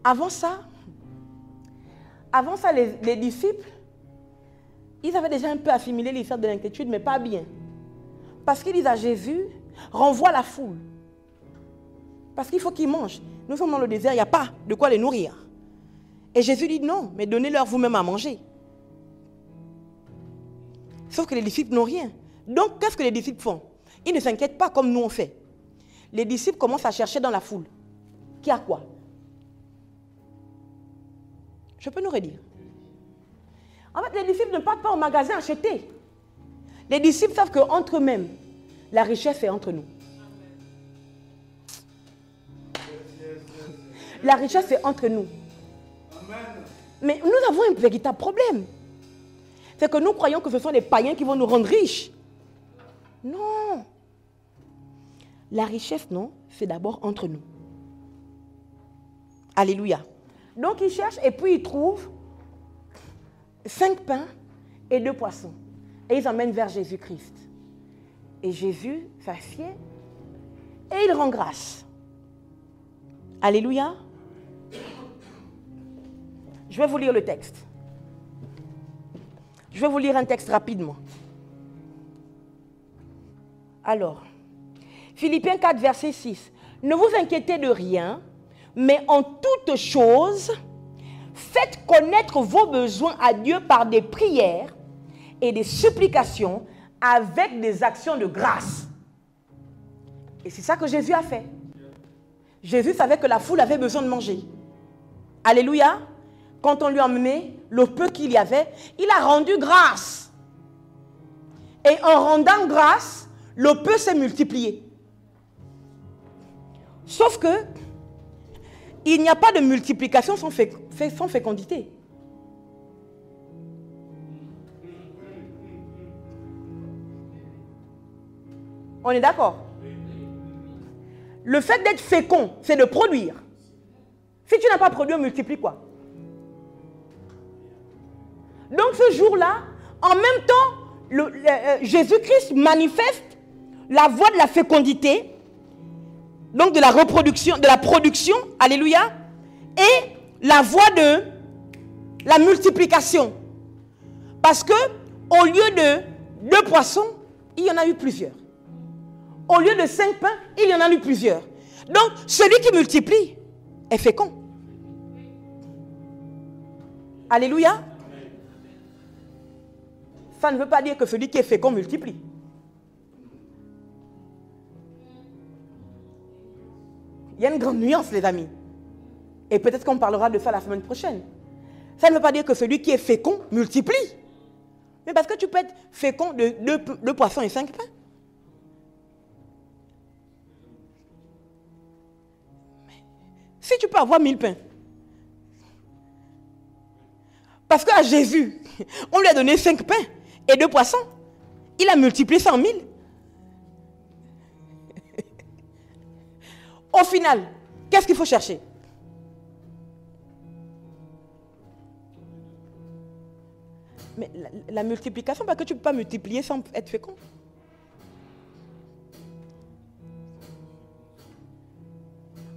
S1: Avant ça, les disciples, ils avaient déjà un peu assimilé l'histoire de l'inquiétude, mais pas bien. Parce qu'ils disent à Jésus, renvoie la foule. Parce qu'il faut qu'ils mangent. Nous sommes dans le désert, il n'y a pas de quoi les nourrir. Et Jésus dit non, mais donnez-leur vous-même à manger. Sauf que les disciples n'ont rien. Donc, qu'est-ce que les disciples font? Ils ne s'inquiètent pas comme nous on fait. Les disciples commencent à chercher dans la foule. Qui a quoi? Je peux nous redire. En fait, les disciples ne partent pas au magasin acheter. Les disciples savent qu'entre eux-mêmes, la richesse est entre nous. La richesse est entre nous. Mais nous avons un véritable problème. C'est que nous croyons que ce sont les païens qui vont nous rendre riches. Non. La richesse, non, c'est d'abord entre nous. Alléluia. Donc ils cherchent et puis ils trouvent 5 pains et 2 poissons. Et ils emmènent vers Jésus-Christ. Et Jésus s'assied et il rend grâce. Alléluia. Je vais vous lire le texte. Je vais vous lire un texte rapidement. Alors, Philippiens 4, verset 6. Ne vous inquiétez de rien, mais en toute chose, faites connaître vos besoins à Dieu par des prières et des supplications avec des actions de grâce. Et c'est ça que Jésus a fait. Jésus savait que la foule avait besoin de manger. Alléluia. Quand on lui a emmené le peu qu'il y avait, il a rendu grâce. Et en rendant grâce, le peu s'est multiplié. Sauf que il n'y a pas de multiplication sans fécondité. On est d'accord? Le fait d'être fécond, c'est de produire. Si tu n'as pas produit, on multiplie quoi? Donc ce jour-là, en même temps, Jésus-Christ manifeste la voie de la fécondité, donc de la reproduction, de la production, alléluia, et la voie de la multiplication. Parce que au lieu de 2 poissons, il y en a eu plusieurs. Au lieu de 5 pains, il y en a eu plusieurs. Donc celui qui multiplie est fécond. Alléluia. Ça ne veut pas dire que celui qui est fécond multiplie. Il y a une grande nuance, les amis. Et peut-être qu'on parlera de ça la semaine prochaine. Ça ne veut pas dire que celui qui est fécond multiplie. Mais parce que tu peux être fécond de 2 poissons et 5 pains. Mais si tu peux avoir 1000 pains. Parce qu'à Jésus, on lui a donné 5 pains et 2 poissons. Il a multiplié 100 000. Au final, qu'est-ce qu'il faut chercher? Mais la multiplication, parce que tu ne peux pas multiplier sans être fécond.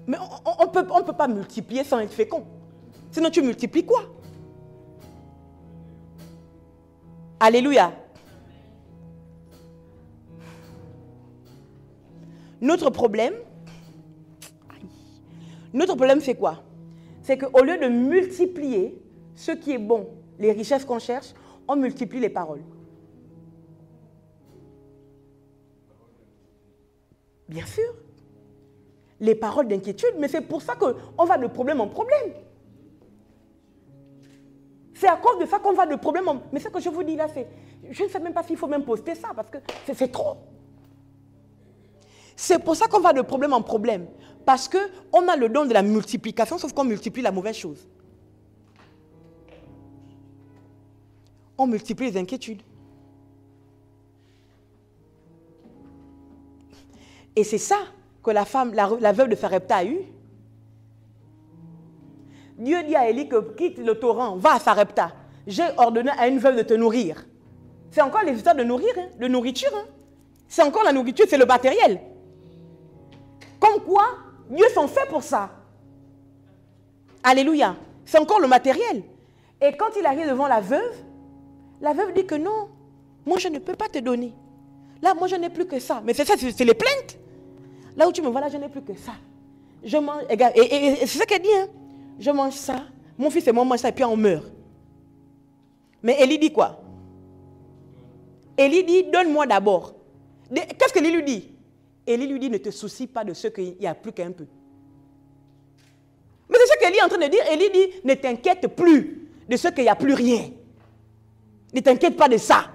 S1: Mais on ne peut pas multiplier sans être fécond. Sinon, tu multiplies quoi? Alléluia. Notre problème, c'est quoi? C'est qu'au lieu de multiplier ce qui est bon, les richesses qu'on cherche, on multiplie les paroles. Bien sûr. Les paroles d'inquiétude, mais c'est pour ça qu'on va de problème en problème. C'est à cause de ça qu'on va de problème. Mais ce que je vous dis là, c'est... Je ne sais même pas s'il faut même poster ça, parce que c'est trop. C'est pour ça qu'on va de problème en problème. Parce qu'on a le don de la multiplication, sauf qu'on multiplie la mauvaise chose. On multiplie les inquiétudes. Et c'est ça que la femme, la veuve de Sarepta a eu. Dieu dit à Élie que quitte le torrent, va à Sarepta. J'ai ordonné à une veuve de te nourrir. C'est encore les histoires de nourrir, hein, de nourriture. Hein. C'est encore la nourriture, c'est le matériel. Comme quoi, Dieu s'en fait pour ça. Alléluia. C'est encore le matériel. Et quand il arrive devant la veuve dit que non, moi je ne peux pas te donner. Là, moi je n'ai plus que ça. Mais c'est ça, c'est les plaintes. Là où tu me vois, là, je n'ai plus que ça. Je mange, et c'est ça qu'elle dit, hein. Je mange ça, mon fils et moi mange ça, et puis on meurt. Mais Élie dit quoi? Élie dit, donne-moi d'abord. Qu'est-ce qu'Élie lui dit? Élie lui dit, ne te soucie pas de ce qu'il n'y a plus qu'un peu. Mais c'est ce qu'Élie est en train de dire. Élie dit, ne t'inquiète plus de ce qu'il n'y a plus rien. Ne t'inquiète pas de ça.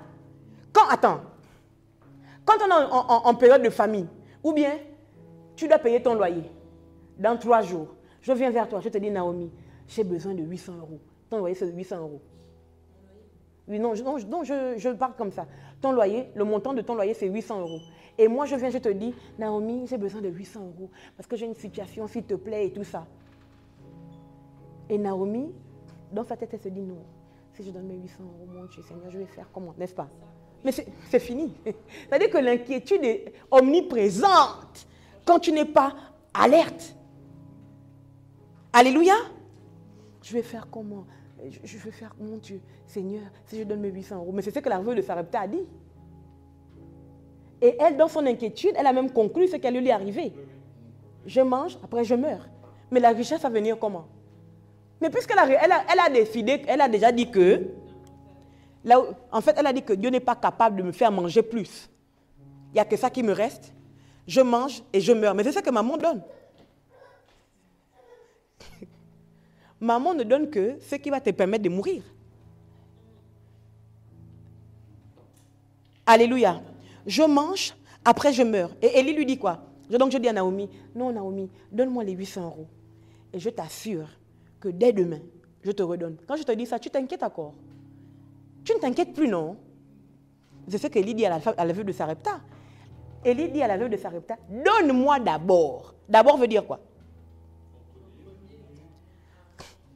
S1: Attends, quand on est en période de famine, ou bien tu dois payer ton loyer dans 3 jours, je viens vers toi, je te dis, Naomi, j'ai besoin de 800 €. Ton loyer, c'est 800 €. Oui, non, je parle comme ça. Ton loyer, le montant de ton loyer, c'est 800 €. Et moi, je viens, je te dis, Naomi, j'ai besoin de 800 € parce que j'ai une situation, s'il te plaît, et tout ça. Et Naomi, dans sa tête, elle se dit, non, si je donne mes 800 €, mon Dieu, Seigneur, je vais faire comment, n'est-ce pas? Mais c'est fini. C'est-à-dire que l'inquiétude est omniprésente quand tu n'es pas alerte. Alléluia. Je vais faire comment? Je vais faire, mon Dieu, Seigneur, si je donne mes 800 €. Mais c'est ce que la veuve de Sarepta a dit. Et elle, dans son inquiétude, elle a même conclu ce qu'elle lui est arrivé. Je mange, après je meurs. Mais la richesse va venir comment? Mais puisqu'elle a décidé, elle a déjà dit que, là, en fait, elle a dit que Dieu n'est pas capable de me faire manger plus. Il n'y a que ça qui me reste. Je mange et je meurs. Mais c'est ce que maman donne. Maman ne donne que ce qui va te permettre de mourir. Alléluia. Je mange, après je meurs. Et Élie lui dit quoi? Donc je dis à Naomi, non Naomi, donne-moi les 800 € et je t'assure que dès demain, je te redonne. Quand je te dis ça, tu t'inquiètes encore? Tu ne t'inquiètes plus, non? C'est ce qu'Élie dit à la veuve de Sarepta. Élie dit à la veuve de Sarepta, donne-moi d'abord. D'abord veut dire quoi?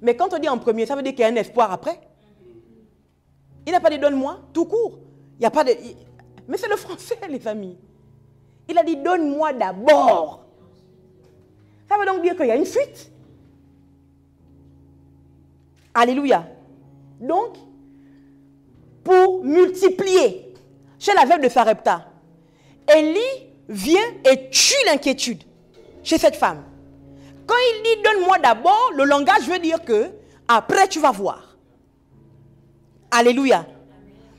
S1: Mais quand on dit en premier, ça veut dire qu'il y a un espoir après. Il n'a pas dit donne-moi, tout court. Il n'y a pas de... Mais c'est le français, les amis. Il a dit donne-moi d'abord. Ça veut donc dire qu'il y a une fuite. Alléluia. Donc, pour multiplier chez la veuve de Sarepta, Élie vient et tue l'inquiétude chez cette femme. Quand il dit donne-moi d'abord, le langage veut dire que après tu vas voir. Alléluia.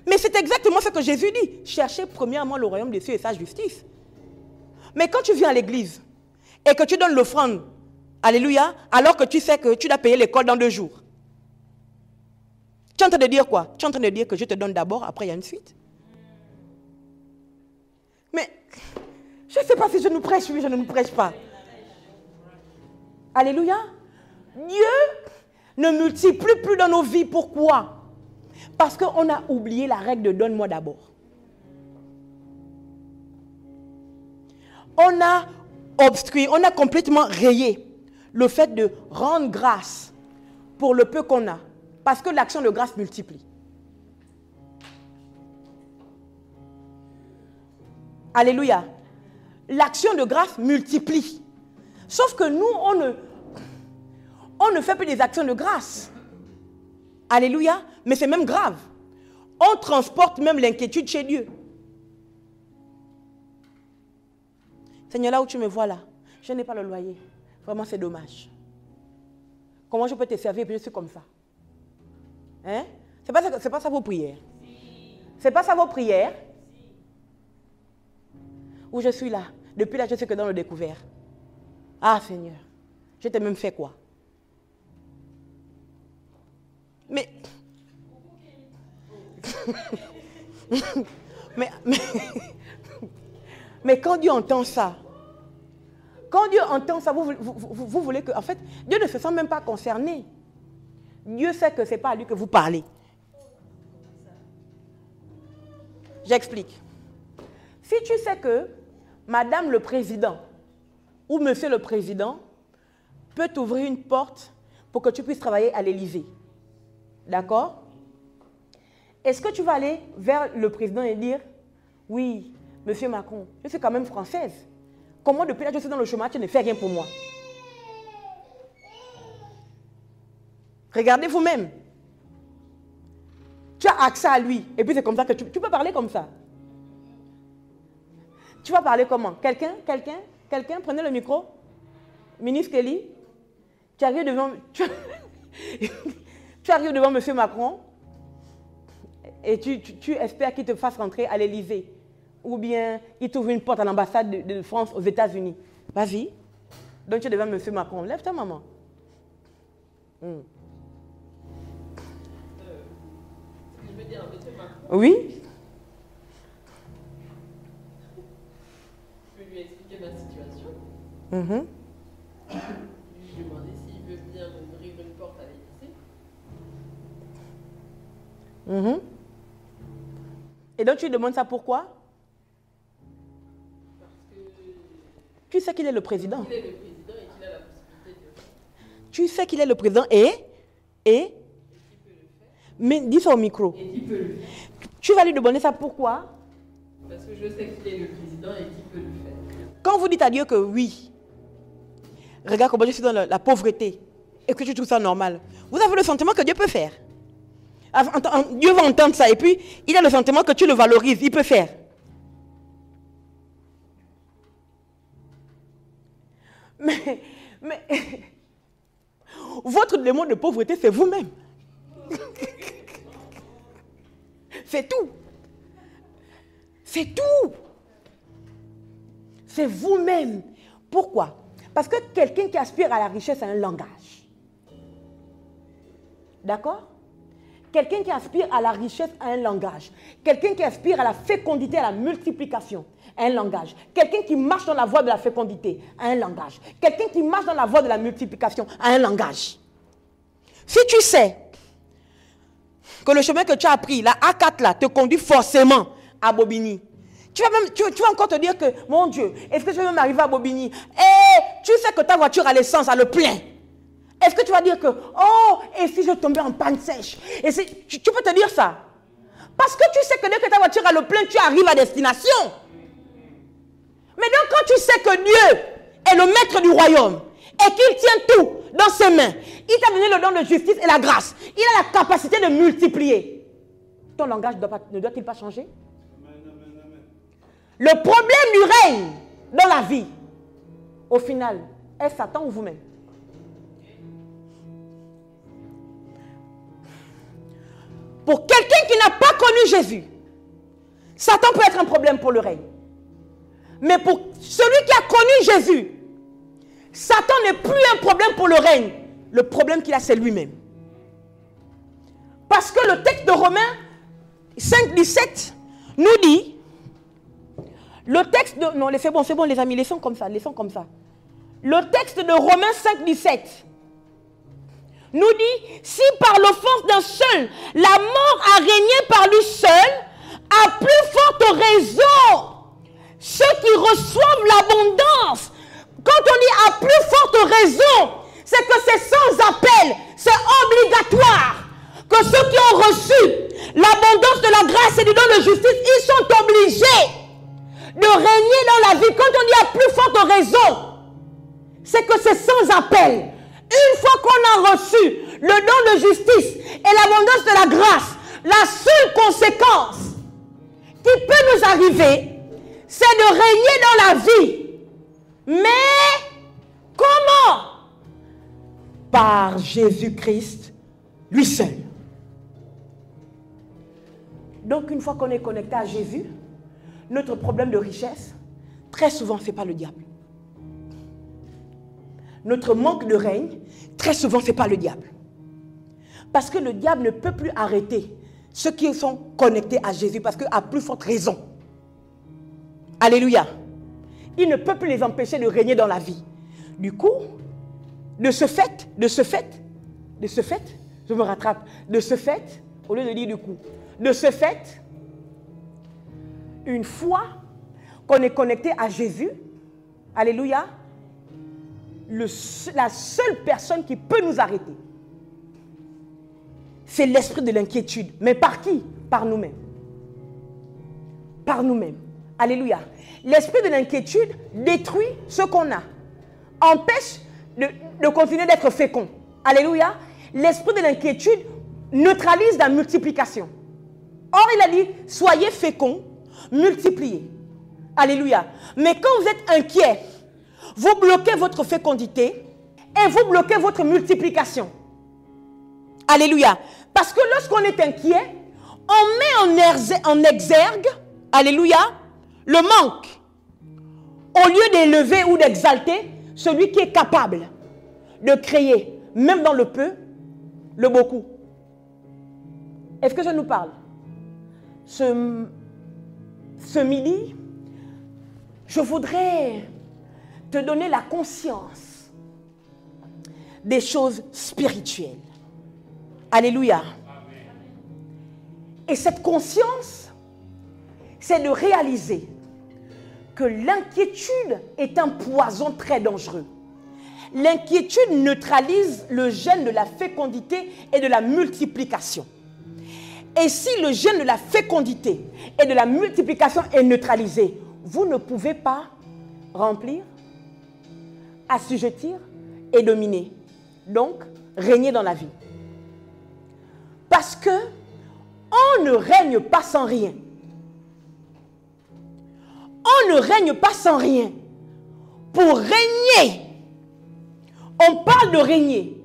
S1: Mais c'est exactement ce que Jésus dit. Cherchez premièrement le royaume des cieux et sa justice. Mais quand tu viens à l'église et que tu donnes l'offrande, alléluia, alors que tu sais que tu dois payer l'école dans 2 jours. Tu es en train de dire quoi? Tu es en train de dire que je te donne d'abord, après il y a une suite. Mais je ne sais pas si je nous prêche, oui, je ne nous prêche pas. Alléluia. Dieu ne multiplie plus dans nos vies. Pourquoi? Parce qu'on a oublié la règle de donne-moi d'abord. On a obstrué, on a complètement rayé le fait de rendre grâce pour le peu qu'on a. Parce que l'action de grâce multiplie. Alléluia. L'action de grâce multiplie. Sauf que nous, on ne fait plus des actions de grâce. Alléluia. Mais c'est même grave. On transporte même l'inquiétude chez Dieu. Seigneur, là où tu me vois là, je n'ai pas le loyer. Vraiment, c'est dommage. Comment je peux te servir et puis je suis comme ça? Hein? C'est pas ça vos prières. C'est pas ça vos prières. Où je suis là. Depuis là, je sais que dans le découvert. Ah Seigneur, je t'ai même fait quoi? Mais mais quand Dieu entend ça, vous voulez que... En fait, Dieu ne se sent même pas concerné. Dieu sait que ce n'est pas à lui que vous parlez. J'explique. Si tu sais que Madame le Président ou Monsieur le Président peut t'ouvrir une porte pour que tu puisses travailler à l'Élysée, d'accord? Est-ce que tu vas aller vers le président et dire, oui, Monsieur Macron, je suis quand même française. Comment depuis là je suis dans le chômage, tu ne fais rien pour moi? Regardez vous-même. Tu as accès à lui. Et puis c'est comme ça que tu peux parler comme ça. Tu vas parler comment? Quelqu'un, prenez le micro. Ministre Kelly, tu arrives devant... tu arrives devant M. Macron et tu espères qu'il te fasse rentrer à l'Élysée. Ou bien il t'ouvre une porte à l'ambassade de France aux États-Unis. Vas-y. Donc tu es devant M. Macron. Lève ta maman.
S3: Je veux dire, M. Macron.
S1: Oui.
S3: Je peux lui expliquer ma situation.
S1: Mm-hmm.
S3: Lui demander s'il veut bien m'ouvrir une porte à l'Élysée.
S1: Mm-hmm. Et donc tu lui demandes ça pourquoi? Tu sais qu'il est le président.
S3: Il est le président et qu'il a la possibilité de...
S1: Tu sais qu'il est le président et mais dis ça au micro.
S3: Et qui peut le faire.
S1: Tu vas lui demander ça pourquoi?
S3: Parce que je sais qu'il est le président et qu'il peut le faire.
S1: Quand vous dites à Dieu que oui, regarde comment je suis dans la pauvreté et que tu trouves ça normal, vous avez le sentiment que Dieu peut faire. Dieu va entendre ça et puis il a le sentiment que tu le valorises, il peut faire. Mais votre démon de pauvreté, c'est vous-même. C'est tout. C'est tout. C'est vous-même. Pourquoi? Parce que quelqu'un qui aspire à la richesse a un langage. D'accord? Quelqu'un qui aspire à la richesse a un langage. Quelqu'un qui aspire à la fécondité, à la multiplication, a un langage. Quelqu'un qui marche dans la voie de la fécondité a un langage. Quelqu'un qui marche dans la voie de la multiplication a un langage. Si tu sais que le chemin que tu as pris, la A4 là, te conduit forcément à Bobigny, tu vas encore te dire que, mon Dieu, est-ce que je vais même arriver à Bobigny? Et tu sais que ta voiture a l'essence, a le plein. Est-ce que tu vas dire que, oh, et si je tombais en panne sèche? Et tu peux te dire ça. Parce que tu sais que dès que ta voiture a le plein, tu arrives à destination. Mais donc quand tu sais que Dieu est le maître du royaume et qu'il tient tout dans ses mains, il t'a donné le don de justice et la grâce. Il a la capacité de multiplier. Ton langage ne doit-il pas changer? Le problème du règne dans la vie, au final, est Satan ou vous-même? Pour quelqu'un qui n'a pas connu Jésus, Satan peut être un problème pour le règne. Mais pour celui qui a connu Jésus, Satan n'est plus un problème pour le règne. Le problème qu'il a, c'est lui-même. Parce que le texte de Romains 5,17 nous dit, le texte de... Non, c'est bon les amis, laissons comme ça. Le texte de Romains 5,17 nous dit, si par l'offense d'un seul, la mort a régné par lui seul, à plus forte raison, ceux qui reçoivent l'abondance. Quand on dit à plus forte raison, c'est que c'est sans appel, c'est obligatoire. Que ceux qui ont reçu l'abondance de la grâce et du don de justice, ils sont obligés de régner dans la vie. Quand on dit à plus forte raison, c'est que c'est sans appel. Une fois qu'on a reçu le don de justice et l'abondance de la grâce, la seule conséquence qui peut nous arriver, c'est de régner dans la vie. Mais comment? Par Jésus-Christ, lui seul. Donc une fois qu'on est connecté à Jésus, notre problème de richesse, très souvent, ce n'est pas le diable. Notre manque de règne, très souvent, ce n'est pas le diable. Parce que le diable ne peut plus arrêter ceux qui sont connectés à Jésus, parce qu'à plus forte raison. Alléluia. Il ne peut plus les empêcher de régner dans la vie. Du coup, de ce fait, je me rattrape, de ce fait, au lieu de dire du coup, de ce fait, une fois qu'on est connecté à Jésus, alléluia, la seule personne qui peut nous arrêter, c'est l'esprit de l'inquiétude. Mais par qui? Par nous-mêmes. Par nous-mêmes. Alléluia. L'esprit de l'inquiétude détruit ce qu'on a, empêche de continuer d'être fécond. Alléluia. L'esprit de l'inquiétude neutralise la multiplication. Or, il a dit, soyez féconds, multipliez. Alléluia. Mais quand vous êtes inquiet, vous bloquez votre fécondité et vous bloquez votre multiplication. Alléluia. Parce que lorsqu'on est inquiet, on met en exergue, alléluia, le manque. Au lieu d'élever ou d'exalter celui qui est capable de créer, même dans le peu, le beaucoup. Est-ce que je nous parle? Ce midi, je voudrais te donner la conscience des choses spirituelles. Alléluia. Et cette conscience, c'est de réaliser que l'inquiétude est un poison très dangereux. L'inquiétude neutralise le gène de la fécondité et de la multiplication. Et si le gène de la fécondité et de la multiplication est neutralisé, vous ne pouvez pas remplir, assujettir et dominer. Donc, régner dans la vie. Parce que on ne règne pas sans rien. On ne règne pas sans rien. Pour régner, on parle de régner.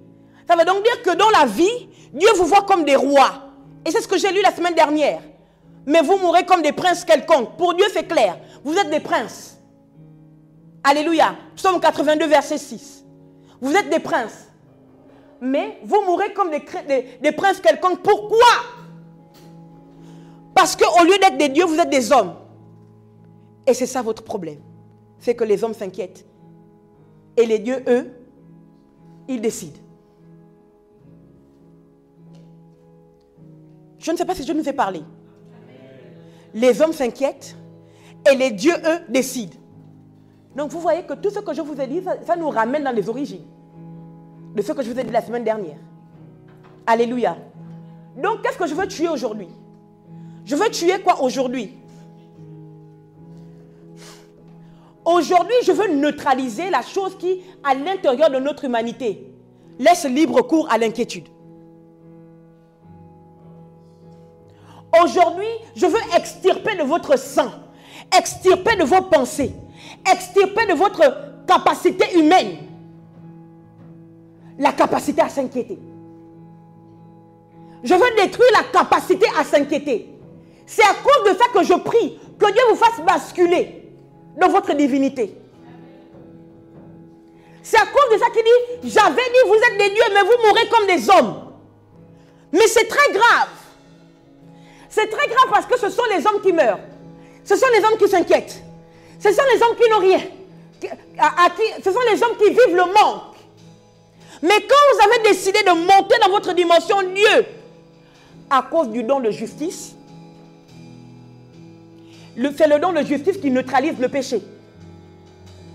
S1: Ça veut donc dire que dans la vie, Dieu vous voit comme des rois. Et c'est ce que j'ai lu la semaine dernière. Mais vous mourrez comme des princes quelconques. Pour Dieu, c'est clair. Vous êtes des princes. Alléluia. Psaume 82, verset 6. Vous êtes des princes. Mais vous mourrez comme des princes quelconques. Pourquoi? Parce qu'au lieu d'être des dieux, vous êtes des hommes. Et c'est ça votre problème. C'est que les hommes s'inquiètent. Et les dieux, eux, ils décident. Je ne sais pas si je nous ai parlé. Les hommes s'inquiètent et les dieux, eux, décident. Donc vous voyez que tout ce que je vous ai dit, ça nous ramène dans les origines de ce que je vous ai dit la semaine dernière. Alléluia. Donc qu'est-ce que je veux tuer aujourd'hui? Je veux tuer quoi aujourd'hui? Aujourd'hui, je veux neutraliser la chose qui, à l'intérieur de notre humanité, laisse libre cours à l'inquiétude. Aujourd'hui, je veux extirper de votre sang, extirper de vos pensées, extirper de votre capacité humaine, la capacité à s'inquiéter. Je veux détruire la capacité à s'inquiéter. C'est à cause de ça que je prie que Dieu vous fasse basculer dans votre divinité. C'est à cause de ça qu'il dit, j'avais dit vous êtes des dieux mais vous mourrez comme des hommes. Mais c'est très grave. C'est très grave parce que ce sont les hommes qui meurent. Ce sont les hommes qui s'inquiètent. Ce sont les hommes qui n'ont rien. Ce sont les hommes qui vivent le manque. Mais quand vous avez décidé de monter dans votre dimension Dieu, à cause du don de justice, c'est le don de justice qui neutralise le péché.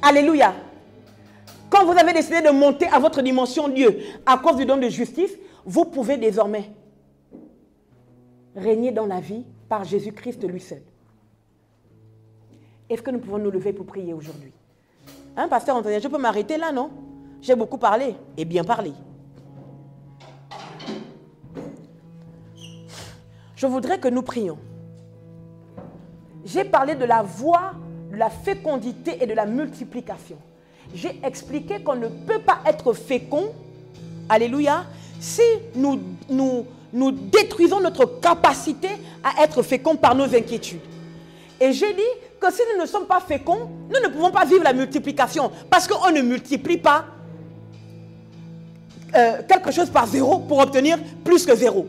S1: Alléluia. Quand vous avez décidé de monter à votre dimension Dieu, à cause du don de justice, vous pouvez désormais régner dans la vie par Jésus-Christ lui seul. Est-ce que nous pouvons nous lever pour prier aujourd'hui? Hein, pasteur Anthony, je peux m'arrêter là, non? J'ai beaucoup parlé et bien parlé. Je voudrais que nous prions. J'ai parlé de la voie de la fécondité et de la multiplication. J'ai expliqué qu'on ne peut pas être fécond, alléluia, si nous détruisons notre capacité à être fécond par nos inquiétudes. Et j'ai dit que si nous ne sommes pas féconds, nous ne pouvons pas vivre la multiplication parce qu'on ne multiplie pas quelque chose par zéro pour obtenir plus que zéro.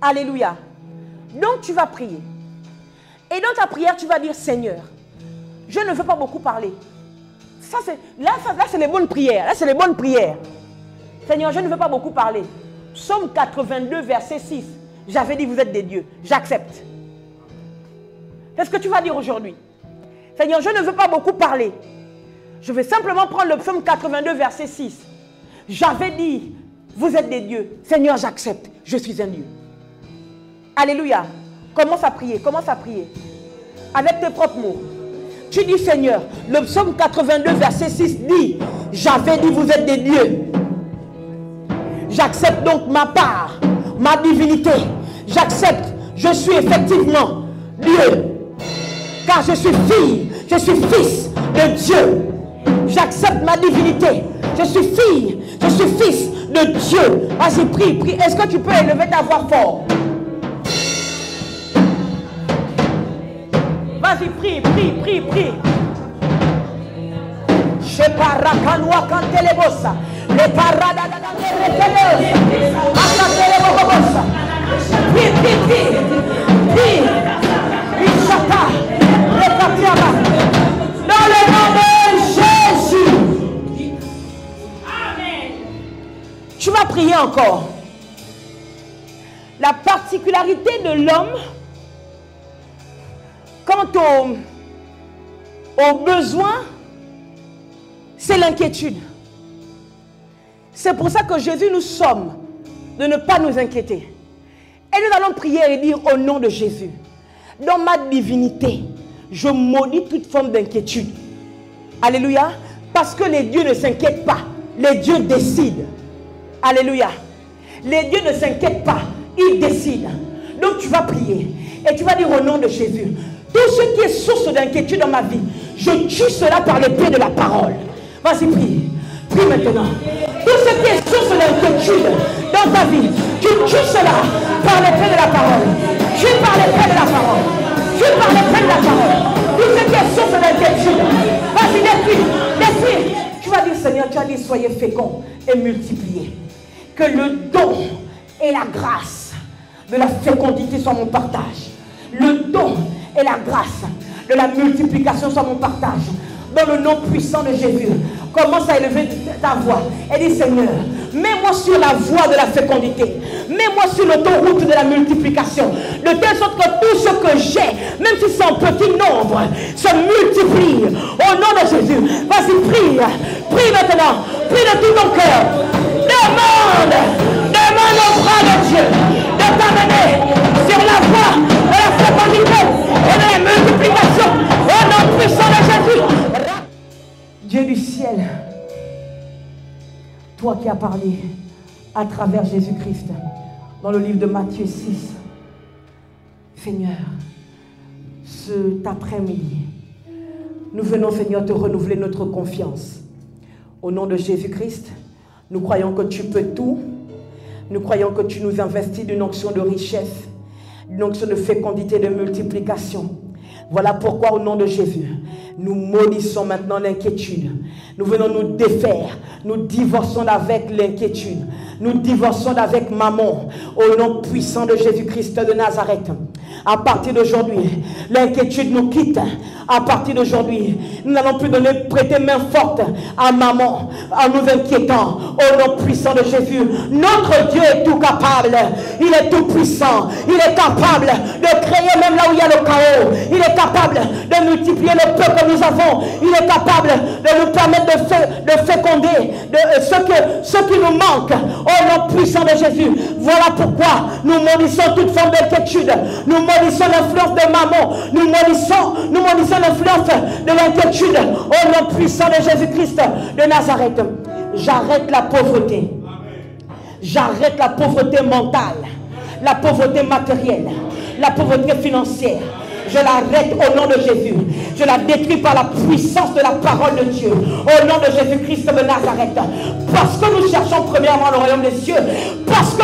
S1: Alléluia. Donc tu vas prier. Et dans ta prière, tu vas dire, Seigneur, je ne veux pas beaucoup parler. Là, c'est les bonnes prières. Là, c'est les bonnes prières. Seigneur, je ne veux pas beaucoup parler. Psaume 82, verset 6. J'avais dit, vous êtes des dieux. J'accepte. C'est ce que tu vas dire aujourd'hui. Seigneur, je ne veux pas beaucoup parler. Je vais simplement prendre le psaume 82, verset 6. J'avais dit, vous êtes des dieux. Seigneur, j'accepte. Je suis un Dieu. Alléluia. Commence à prier. Commence à prier. Avec tes propres mots. Tu dis, Seigneur, le psaume 82, verset 6 dit, j'avais dit, vous êtes des dieux. J'accepte donc ma part, ma divinité. J'accepte, je suis effectivement Dieu. Car je suis fille, je suis fils de Dieu. J'accepte ma divinité. Je suis fille, je suis fils de Dieu. Vas-y, prie, prie. Est-ce que tu peux élever ta voix fort? Vas-y, prie, prie, prie, prie. Je parakanwa kantelebosa. Les parada prie, prie, prie. Prie. Dans le nom de Jésus. Amen. Tu vas prier encore. La particularité de l'homme quant aux besoins, c'est l'inquiétude. C'est pour ça que Jésus nous somme de ne pas nous inquiéter. Et nous allons prier et dire au nom de Jésus, dans ma divinité, je maudis toute forme d'inquiétude. Alléluia. Parce que les dieux ne s'inquiètent pas. Les dieux décident. Alléluia. Les dieux ne s'inquiètent pas. Ils décident. Donc tu vas prier. Et tu vas dire au nom de Jésus, tout ce qui est source d'inquiétude dans ma vie, je tue cela par l'épée de la parole. Vas-y, prie. Prie maintenant. Tout ce qui est source d'inquiétude dans ta vie, tu tues cela par l'épée de la parole. Tue par l'épée de la parole. Tue par l'épée de la parole. Tout ce qui est source d'inquiétude. Vas-y, détruis. Tu vas dire, Seigneur, tu as dit, soyez féconds et multipliez. Que le don et la grâce de la fécondité soient mon partage. Le don et la grâce de la multiplication soient mon partage. Dans le nom puissant de Jésus, commence à élever ta voix et dis, Seigneur, mets-moi sur la voie de la fécondité. Mets-moi sur l'autoroute de la multiplication. De telle sorte que tout ce que j'ai, même si c'est en petit nombre, se multiplie. Au nom de Jésus, vas-y, prie. Prie maintenant. Prie de tout ton cœur. Demande au bras de Dieu de t'amener sur la voie de la fécondité et de la multiplication. Au nom puissant de Jésus. Dieu du ciel, toi qui as parlé à travers Jésus-Christ dans le livre de Matthieu 6, Seigneur, cet après-midi, nous venons, Seigneur, te renouveler notre confiance. Au nom de Jésus-Christ, nous croyons que tu peux tout. Nous croyons que tu nous investis d'une onction de richesse, d'une onction de fécondité, de multiplication. Voilà pourquoi, au nom de Jésus, nous maudissons maintenant l'inquiétude. Nous venons nous défaire. Nous divorçons avec l'inquiétude. Nous divorçons avec maman. Au nom puissant de Jésus-Christ de Nazareth. À partir d'aujourd'hui, l'inquiétude nous quitte. À partir d'aujourd'hui, nous n'allons plus prêter main forte à maman en nous inquiétant. Au nom puissant de Jésus, notre Dieu est tout capable. Il est tout puissant. Il est capable de créer même là où il y a le chaos. Il est capable de multiplier le peu que nous avons. Il est capable de nous permettre de féconder ce qui nous manque. Au nom puissant de Jésus. Voilà pourquoi nous maudissons toute forme d'inquiétude. Nous maudissons l'influence de maman. Nous maudissons l'influence de l'inquiétude. Au nom puissant de Jésus-Christ de Nazareth. J'arrête la pauvreté. J'arrête la pauvreté mentale. La pauvreté matérielle. La pauvreté financière. Je l'arrête au nom de Jésus. Je la détruis par la puissance de la parole de Dieu. Au nom de Jésus-Christ de Nazareth. Parce que nous cherchons premièrement le royaume des cieux. Parce que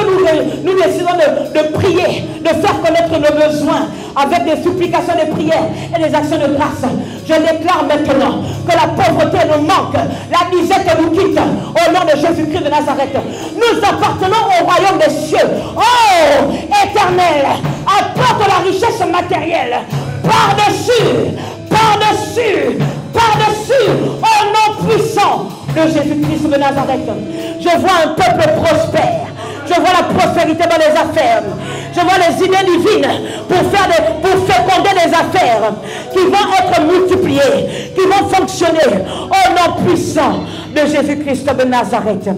S1: nous décidons de prier, de faire connaître nos besoins avec des supplications, des prières et des actions de grâce. Je déclare maintenant que la pauvreté nous manque, la misère nous quitte. Au nom de Jésus-Christ de Nazareth. Nous appartenons au royaume des cieux. Oh, éternel, apporte la richesse matérielle par-dessus, par-dessus, par-dessus, au nom puissant de Jésus-Christ de Nazareth. Je vois un peuple prospère. Je vois la prospérité dans les affaires. Je vois les idées divines pour féconder les affaires qui vont être multipliées, qui vont fonctionner au nom puissant de Jésus-Christ de Nazareth.